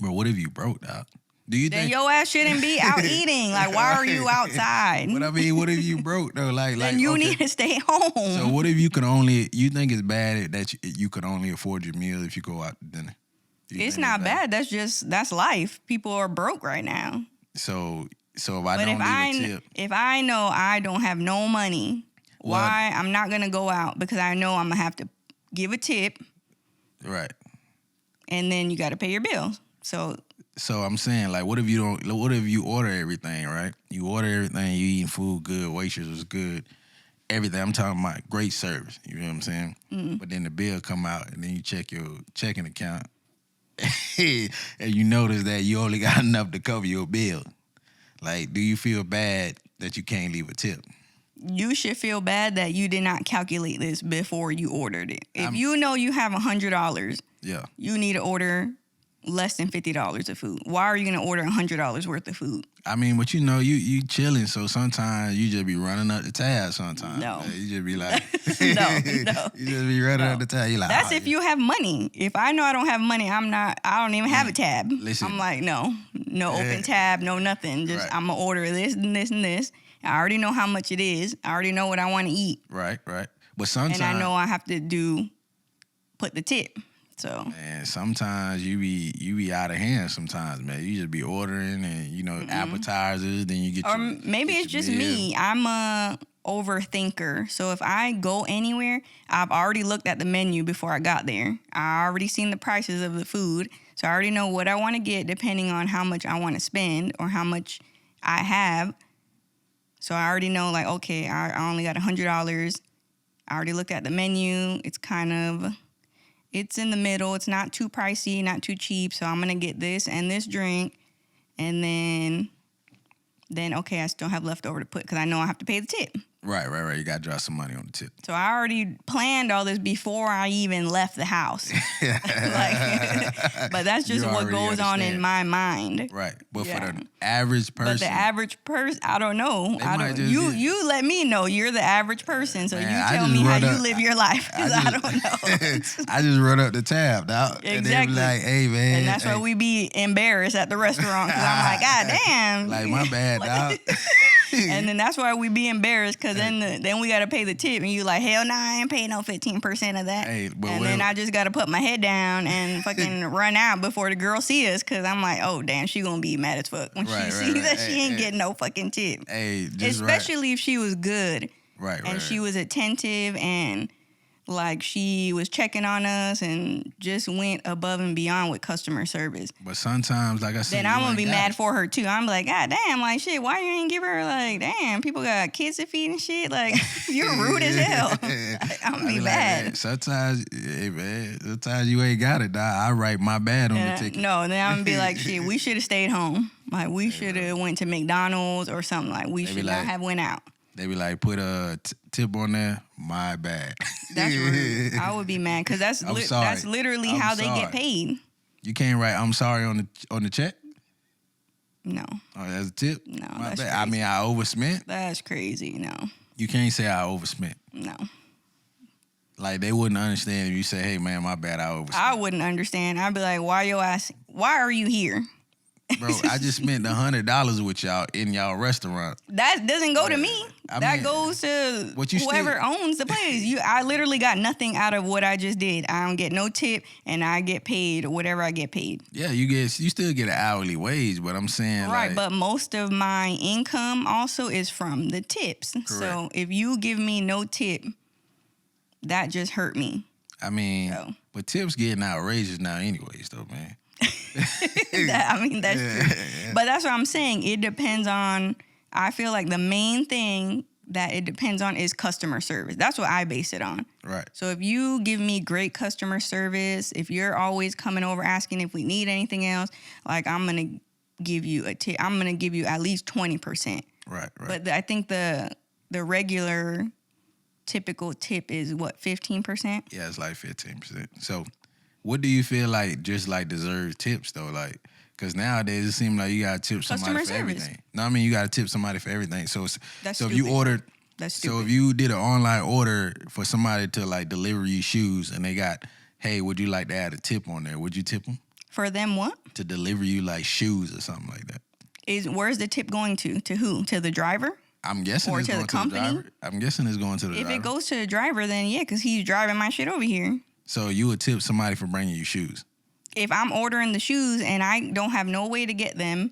But what if you broke, Doc? Do you think your ass shouldn't be out eating? Like, why are you outside? But I mean, what if you broke though? Then you need to stay home. So what if you think it's bad that you could only afford your meal if you go out to dinner? It's not bad. That's life. People are broke right now. So if I don't leave a tip, if I know I don't have no money, why I'm not gonna go out because I know I'm gonna have to give a tip. Right. And then you got to pay your bills. So I'm saying, like, what if you order everything, right? You order everything, you eating food good, waitress was good, everything. I'm talking about great service. You know what I'm saying? Mm-hmm. But then the bill come out, and then you check your checking account, and you notice that you only got enough to cover your bill. Like, do you feel bad that you can't leave a tip? You should feel bad that you did not calculate this before you ordered it. If you know you have $100, you need to order less than $50 of food. Why are you going to order $100 worth of food? I mean, but you chilling, so sometimes you just be running up the tab sometimes. No. You just be like... No. You just be running up the tab. You like, that's if you have money. If I know I don't have money, I don't even have a tab. Listen. I'm like, no open tab, no nothing. Just I'm going to order this and this and this. I already know how much it is. I already know what I want to eat. Right. But sometimes... And I know I have to put the tip. So and sometimes you be out of hand. Sometimes, man, you just be ordering and appetizers. Then you get or your, maybe get it's your just meal. me. I'm a overthinker. So if I go anywhere, I've already looked at the menu before I got there. I already seen the prices of the food. So I already know what I want to get depending on how much I want to spend or how much I have. So I already know, like, okay, I only got $100. I already looked at the menu. It's in the middle. It's not too pricey, not too cheap. So I'm going to get this and this drink. And then okay, I still have leftover to put because I know I have to pay the tip. Right. You got to drop some money on the tip. So I already planned all this before I even left the house. But that's just what goes on in my mind. Right. But for the average person. But the average person, I don't know. You let me know. You're the average person. So you tell me how you live your life because I don't know. I just run up the tab, dog. Exactly. And they be like, hey, man. And that's why we be embarrassed at the restaurant because I'm like, God damn. Like, my bad, dog. And then that's why we be embarrassed because then we got to pay the tip. And you like, hell nah, I ain't paying no 15% of that. Hey, and then I just got to put my head down and fucking run out before the girl see us because I'm like, oh, damn, she going to be mad as fuck when she sees that she ain't getting no fucking tip. Hey, just especially if she was good. Right. She was attentive and like she was checking on us and just went above and beyond with customer service. But sometimes, like I said, then I'm gonna be mad for her too. I'm like, God damn, like shit, why you ain't give her like, damn, people got kids to feed and shit. Like, you're rude as hell. Like, I'm gonna be mad. Man, sometimes you ain't got it, dog. I write my bad on the ticket. No, then I'm gonna be like, shit, we should have stayed home. Like, we should have went to McDonald's or something. Like, we should not have went out. They be like, put a tip on there. My bad. That's rude. I would be mad because that's literally how they get paid. You can't write "I'm sorry" on the check. No. Oh, that's a tip. No, my that's bad. crazy. I mean, I overspent. That's crazy. No. You can't say I overspent. No. Like they wouldn't understand if you say, "Hey, man, my bad, I overspent." I wouldn't understand. I'd be like, "Why are you here?" Bro, I just spent $100 with y'all in y'all restaurant. That doesn't go to me. That goes to whoever owns the place. I literally got nothing out of what I just did. I don't get no tip, and I get paid whatever I get paid. Yeah, you still get an hourly wage, but I'm saying right. But most of my income also is from the tips. Correct. So if you give me no tip, that just hurt me. I mean, but tips getting outrageous now, anyways, though, man. That's true. But that's what I'm saying. It depends on, I feel like the main thing that it depends on is customer service. That's what I base it on. Right. So if you give me great customer service, if you're always coming over asking if we need anything else, like I'm going to give you a tip. I'm going to give you at least 20%. Right. But I think the regular typical tip is what, 15%? Yeah, it's like 15%. So what do you feel like just like deserves tips though? Like, because nowadays it seems like you gotta tip somebody for everything. No, I mean you gotta tip somebody for everything. So if you ordered, so if you did an online order for somebody to like deliver you shoes and they got, hey, would you like to add a tip on there? Would you tip them? For them what? To deliver you like shoes or something like that. Where's the tip going to? To who? To the driver? I'm guessing or it's to going the company? To the driver. I'm guessing it's going to the driver. If it goes to the driver, then yeah, because he's driving my shit over here. So you would tip somebody for bringing you shoes? If I'm ordering the shoes and I don't have no way to get them,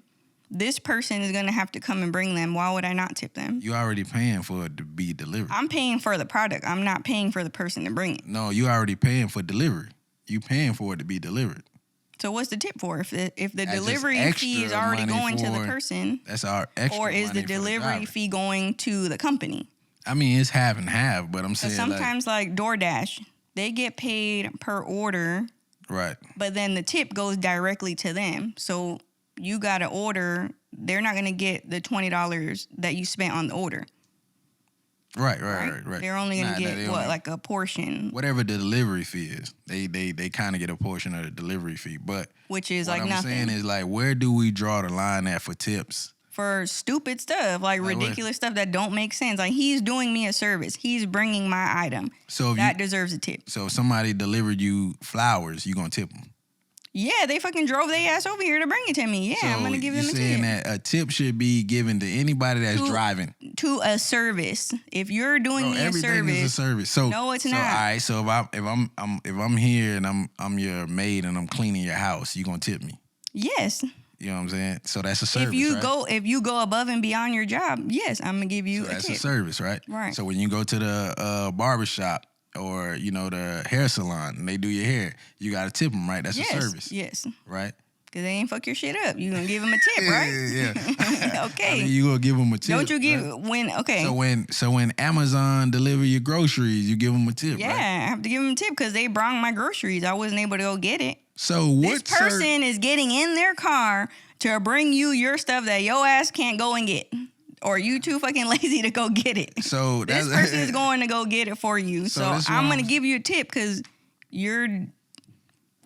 this person is going to have to come and bring them. Why would I not tip them? You already paying for it to be delivered. I'm paying for the product. I'm not paying for the person to bring it. No, you already paying for delivery. You paying for it to be delivered. So what's the tip for? If the delivery fee is already going to the person, that's our extra. Or is the delivery fee going to the company? I mean, it's half and half, but I'm saying sometimes like DoorDash, they get paid per order. Right. But then the tip goes directly to them. So you got to order. They're not going to get the $20 that you spent on the order. Right. They're only going to get like a portion. Whatever the delivery fee is, they kind of get a portion of the delivery fee. But which is like nothing. What I'm saying is like, where do we draw the line at for tips? For stupid stuff, like ridiculous stuff that don't make sense. Like he's doing me a service. He's bringing my item. So that deserves a tip. So if somebody delivered you flowers, you gonna tip them? Yeah, they fucking drove their ass over here to bring it to me. Yeah, So I'm going to give them a you're tip. saying that a tip should be given to anybody that's driving? To a service. If you're doing me a service. Everything is a service. So no, it's not. not. All right, so if I'm here and I'm your maid and I'm cleaning your house, you going to tip me? Yes. You know what I'm saying? So that's a service, if you go above and beyond your job, yes, I'm gonna give you a tip. That's a service, right? Right. So when you go to the barbershop or the hair salon and they do your hair, you gotta tip them, right? That's a service. Yes. Right. Cause they ain't fuck your shit up. You gonna give them a tip, right? Yeah. Okay. I mean, you gonna give them a tip. Don't you give right? when? Okay. So when Amazon deliver your groceries, you give them a tip. Yeah, right? I have to give them a tip because they brought my groceries. I wasn't able to go get it. So what? This person is getting in their car to bring you your stuff that your ass can't go and get. Or you too fucking lazy to go get it. So this person is going to go get it for you. So I'm going to give you a tip because you're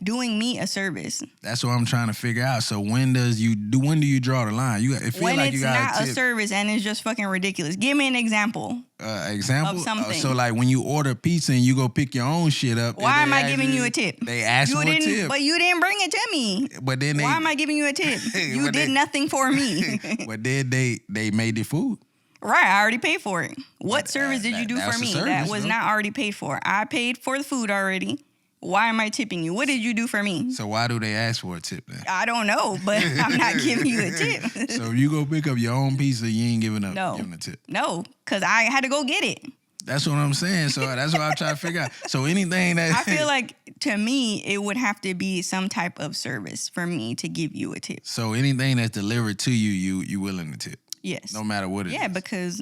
doing me a service. That's what I'm trying to figure out. So when do you draw the line? When it's not a service and it's just fucking ridiculous. Give me an example. Example of something. So like when you order pizza and you go pick your own shit up. Why am I giving you a tip? They ask for a tip. But you didn't bring it to me. But then why am I giving you a tip? You did nothing for me. But then they made the food. Right, I already paid for it. What service did you do for me that was not already paid for? I paid for the food already. Why am I tipping you? What did you do for me? So why do they ask for a tip then? I don't know, but I'm not giving you a tip. So if you go pick up your own pizza, you ain't giving a tip. No, because I had to go get it. That's what I'm saying. So that's what I'm trying to figure out. So anything that I feel like to me, it would have to be some type of service for me to give you a tip. So anything that's delivered to you willing to tip? Yes. No matter what it is. Yeah, because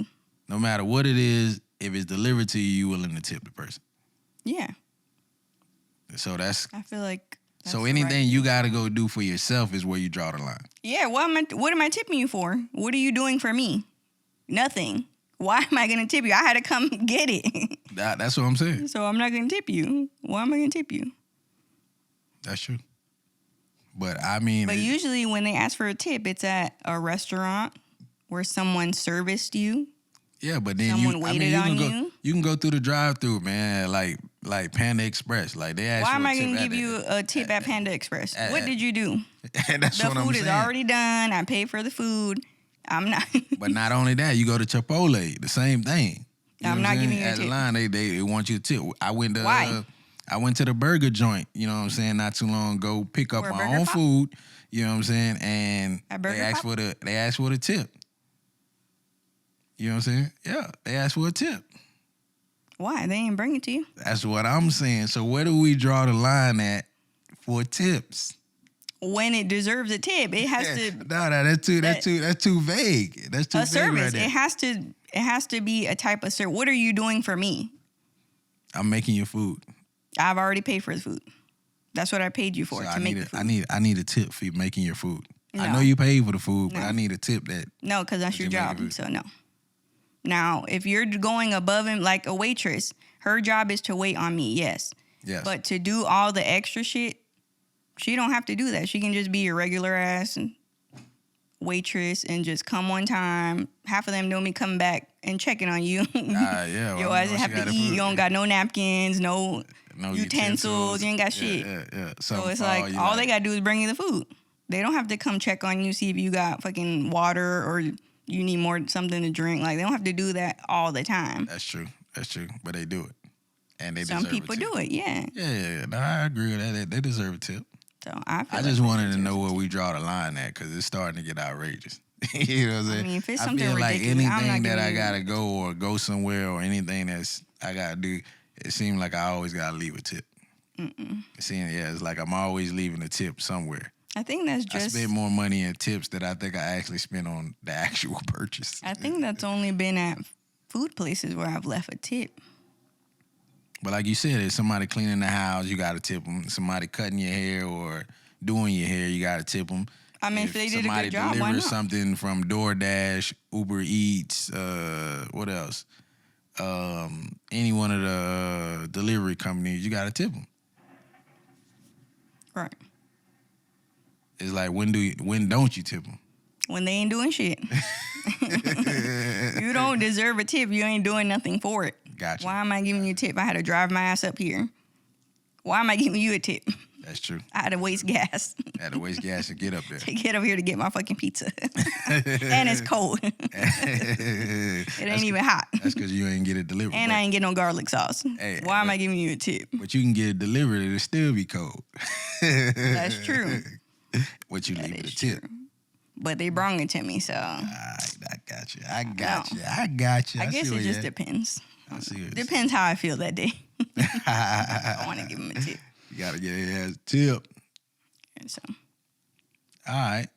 no matter what it is, if it's delivered to you willing to tip the person. Yeah. So that's. I feel like. So anything you got to go do for yourself is where you draw the line. Yeah. What am I tipping you for? What are you doing for me? Nothing. Why am I going to tip you? I had to come get it. That's what I'm saying. So I'm not going to tip you. Why am I going to tip you? That's true. But I mean. But usually when they ask for a tip, it's at a restaurant where someone serviced you. Yeah, but then someone waited on you. You can go through the drive-through, man, like Panda Express. Like they ask. Why am I going to give you a tip at Panda Express? What did you do? That's the what I'm saying. food is already done. I paid for the food. I'm not. But not only that, you go to Chipotle, the same thing. I'm not giving you a tip. At the line, they want you to tip. Why? I went to the burger joint, you know what I'm saying, not too long ago, pick up my own food, you know what I'm saying, and they asked for the tip. You know what I'm saying? Yeah, they asked for a tip. Why? They ain't bring it to you. That's what I'm saying. So where do we draw the line at for tips? When it deserves a tip, it has to. No, that's too vague. That's too vague service. Right there. It has to be a type of service. What are you doing for me? I'm making your food. I've already paid for the food. That's what I paid you for to make the food. I need a tip for making your food. No. I know you paid for the food, but I need a tip that. No, because that's your job. So no. Now, if you're going above and like a waitress, her job is to wait on me. Yes. Yes. But to do all the extra shit, she don't have to do that. She can just be your regular ass waitress and just come one time. Half of them know me coming back and checking on you. Yeah. Your ass have to eat. You don't got no napkins, no utensils. You ain't got shit. Yeah. So it's like all they got to do is bring you the food. They don't have to come check on you, see if you got fucking water or you need something to drink. Like, they don't have to do that all the time. That's true. But they do it. And they Some people do it, yeah. Yeah. No, I agree with that. They deserve a tip. So I just wanted to know where we draw the line at because it's starting to get outrageous. You know what I'm saying? I mean, if it's something feel like ridiculous, anything that I got to go somewhere or anything that's I got to do, it seems like I always got to leave a tip. It's like I'm always leaving a tip somewhere. I think that's just... I spend more money in tips than I think I actually spent on the actual purchase. I think that's only been at food places where I've left a tip. But like you said, if somebody cleaning the house, you got to tip them. Somebody cutting your hair or doing your hair, you got to tip them. I mean, if they did a good job, why not? Somebody delivers something from DoorDash, Uber Eats, what else? Any one of the delivery companies, you got to tip them. Right. It's like, when don't you tip them? When they ain't doing shit. You don't deserve a tip. You ain't doing nothing for it. Gotcha. Why am I giving you a tip? I had to drive my ass up here. Why am I giving you a tip? That's true. I had to waste gas. I had to waste gas to get up there. To get up here to get my fucking pizza. And it's cold. It ain't even hot. That's because you ain't get it delivered. And I ain't get no garlic sauce. Hey, Why am I giving you a tip? But you can get it delivered, it'll still be cold. That's true. What you leave it a tip. True. But they brought it to me, so. I got you. I got you. I guess it just depends. Depends how I feel that day. I want to give them a tip. You got to get it as a tip. Yeah, so. All right.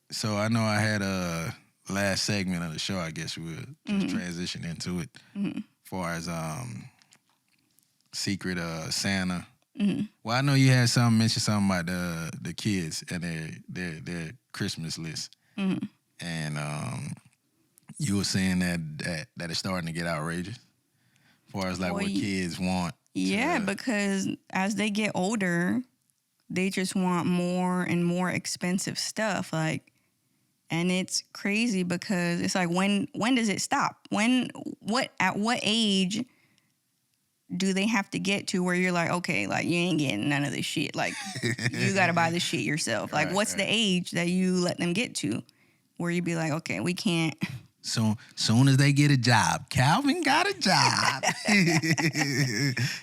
So I know I had a last segment of the show. I guess we'll just transition into it. As far as Secret Santa. Well, I know you had mention something about the kids and their Christmas list. And you were saying that it's starting to get outrageous. As far as like what kids want. Yeah, because as they get older, they just want more and more expensive stuff. Like, and it's crazy because it's like, when does it stop? At what age do they have to get to where you're like, okay, like you ain't getting none of this shit. Like you got to buy this shit yourself. Like what's the age that you let them get to where you be like, okay, we can't. So soon as they get a job, Calvin got a job.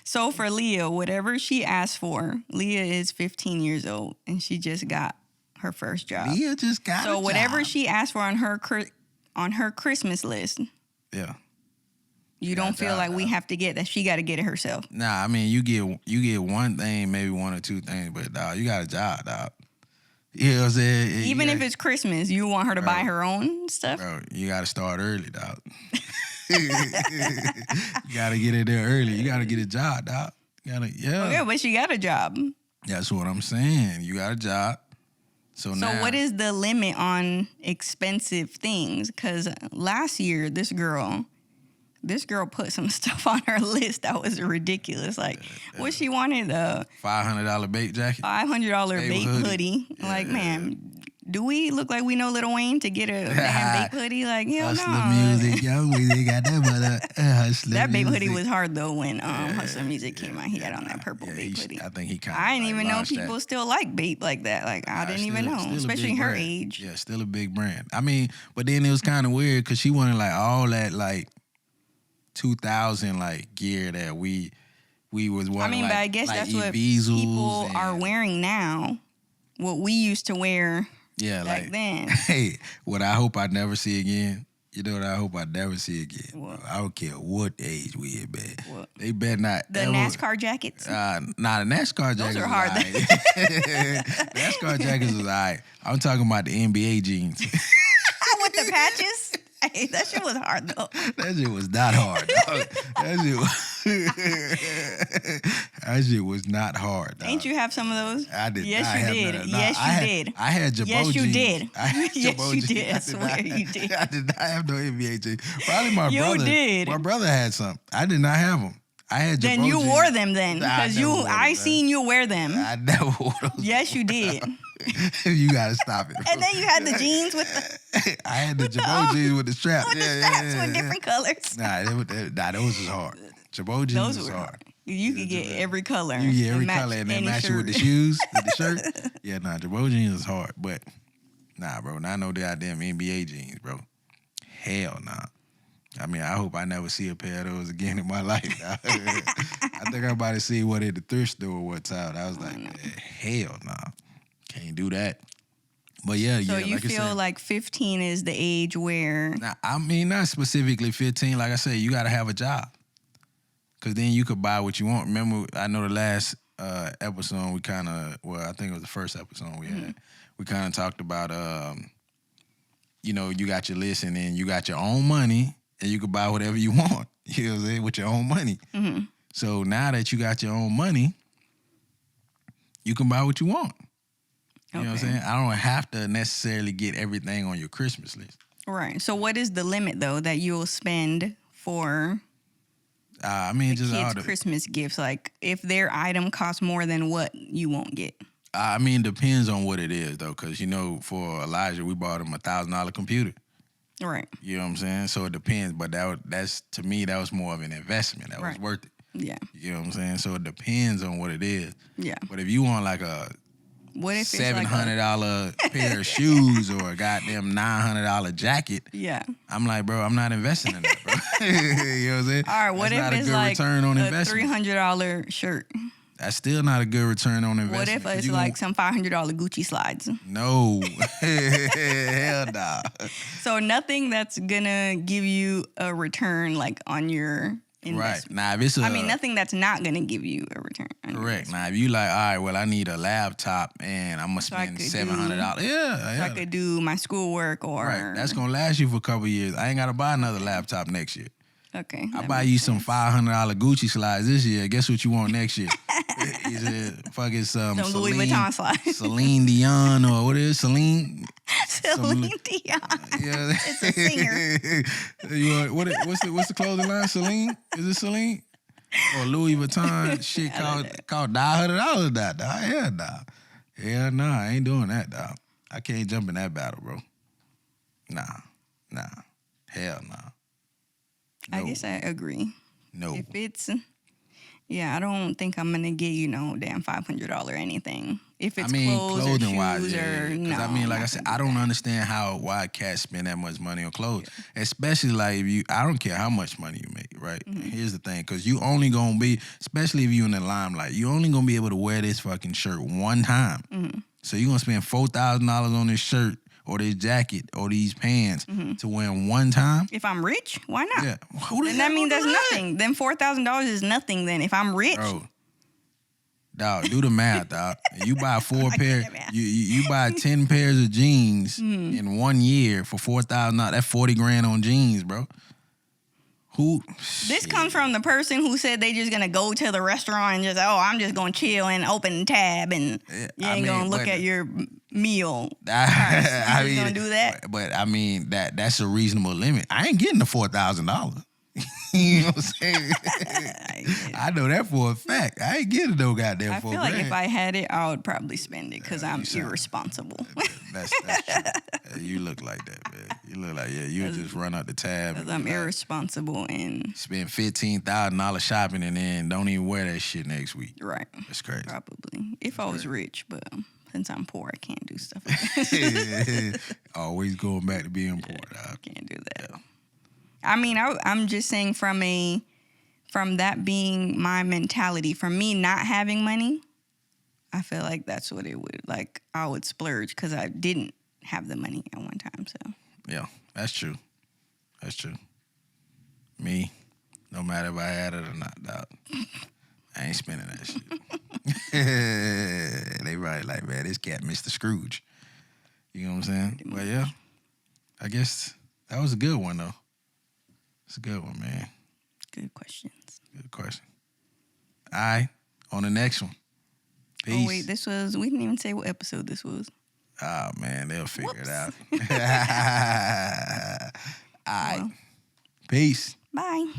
So for Leah, whatever she asked for, Leah is 15 years old and she just got her first job. Leah just got a job. So whatever she asked for on her Christmas list. Yeah. You don't feel like we have to get that. She got to get it herself. Nah, I mean, you get one thing, maybe one or two things, but dog, you got a job, dog. You know what I'm saying? Even if it's Christmas, you want her to buy her own stuff? Bro, you got to start early, dog. You got to get in there early. You got to get a job, dog. Okay, but she got a job. That's what I'm saying. You got a job. So now, what is the limit on expensive things? Because last year, this girl put some stuff on her list that was ridiculous. Like, what she wanted, $500 bake jacket, $500 bake hoodie. Yeah. Like, man, do we look like we know Lil Wayne to get a damn bake hoodie? Like, hell Hustler no. music, yo, we got that, but that bake hoodie was hard though when Hustler Music came out. He had on that purple bake hoodie. I think he kind of. I didn't even know people still like Bape like that. Like, I didn't even know, especially her age. Yeah, still a big brand. I mean, but then it was kind of weird because she wanted like all that like 2000 like gear that we was wanting. I mean, like, but I guess like that's what people are wearing now. What we used to wear back then. Hey, what I hope I never see again. You know what I hope I never see again? What? I don't care what age we in, man. What? They better not. The NASCAR jackets? Nah, the NASCAR jackets. Those are hard. NASCAR jackets was all right. I'm talking about the NBA jeans. With the patches? Hey, that shit was hard though. That shit was not hard, dog. That shit was not hard, dog. Ain't you have some of those? I did. Yes, you did. Yes, you did. I had Jabot Yes, you jeans. did. Yes, you did. I swear you did. I did not have no NBA jeans. Probably my brother. You did. My brother had some. I did not have them. I had Jabot Then you jeans. wore them then. Because I seen you wear them. I never wore those. Yes, you did. You gotta stop it. And then you had the jeans with the... I had the Jabot jeans with the straps. With the straps with different colors. Those was hard. Jabot jeans was hard. You could get every color. You get every color and then match it with the shoes, with the shirt. Yeah, Jabot jeans is hard. But, bro, not no goddamn NBA jeans, bro. Hell nah. I mean, I hope I never see a pair of those again in my life. I think I'm about to see one at the thrift store one time. I was like, hell nah. Can't do that. But so you feel like 15 is the age where... Nah, I mean, not specifically 15. Like I said, you got to have a job. Because then you could buy what you want. Remember, I know the last episode we kind of... Well, I think it was the first episode we had. We kind of talked about, you got your list and then you got your own money and you could buy whatever you want. You know what I'm saying? With your own money. Mm-hmm. So now that you got your own money, you can buy what you want. You know what I'm saying? I don't have to necessarily get everything on your Christmas list. Right. So what is the limit, though, that you'll spend for just kids' Christmas gifts? Like, if their item costs more than what you won't get? I mean, depends on what it is, though, because, for Elijah, we bought him a $1,000 computer. Right. You know what I'm saying? So it depends, but that's to me, that was more of an investment. That was worth it. Yeah. You know what I'm saying? So it depends on what it is. Yeah. But if you want like a what if $700 pair of shoes or a goddamn $900 jacket, yeah, I'm like, bro, I'm not investing in that, bro. You know what I'm saying? All right, what That's if not it's a good like return on a investment. $300 shirt? That's still not a good return on investment. What if it's like some $500 Gucci slides? No. Hell nah. So nothing that's gonna give you a return like on your investment. Right. Now, if it's nothing that's not gonna give you a return. Correct. Now, if you like, all right, well, I need a laptop and I'm gonna spend $700. Yeah. So I could do my schoolwork or. Right. That's gonna last you for a couple years. I ain't gotta buy another laptop next year. Okay. I buy you some $500 Gucci slides this year. Guess what you want next year? You said fucking some Louis Vuitton slides. Celine Dion or what is it? Celine Dion. Yeah, it's a singer. You want, what's the clothing line? Celine? Is it Celine? Or Louis Vuitton? Shit called $900 dog. Hell nah. Hell nah. I ain't doing that, dog. I can't jump in that battle, bro. Nah. Hell nah. No. I guess I agree. No. If it's, I don't think I'm gonna get damn $500 or anything. If it's clothes or shoes wise, or no. I mean, like I said, I don't understand why cats spend that much money on clothes, especially like if I don't care how much money you make, right? Mm-hmm. Here's the thing, because you only gonna be, especially if you in the limelight, you only gonna be able to wear this fucking shirt one time. Mm-hmm. So you gonna spend $4,000 on this shirt or this jacket or these pants to wear one time? If I'm rich, why not? Yeah. Then that means there's nothing. Then $4,000 is nothing then if I'm rich. Bro, dog, do the math, dog. You buy you buy 10 pairs of jeans in 1 year for $4,000. That's $40,000 on jeans, bro. This comes from the person who said they just gonna go to the restaurant and just I'm just gonna chill and open the tab and you ain't gonna look at your meal. I mean, gonna do that? But I mean that's a reasonable limit. I ain't getting the $4,000. You know what I'm saying? I know that for a fact. I ain't getting no goddamn $4,000. I feel like if I had it, I would probably spend it because I'm irresponsible. That's true. You look like that, man. You look like you just run out the tab. Because I'm irresponsible and spend $15,000 shopping and then don't even wear that shit next week. Right. That's crazy. Probably. If I was rich, but since I'm poor, I can't do stuff like that. Always going back to being poor. I can't do that. Yeah. I mean, I'm just saying from that being my mentality, from me not having money, I feel like that's what it would, like I would splurge because I didn't have the money at one time, so. Yeah, that's true. Me, no matter if I had it or not, dog, I ain't spending that shit. They probably like, man, this cat Mr. Scrooge. You know what I'm saying? But yeah, I guess that was a good one, though. It's a good one, man. Good questions. Good question. All right, on the next one. Peace. Oh, wait, we didn't even say what episode this was. Oh, man, they'll figure it out. All right. Well. Peace. Bye.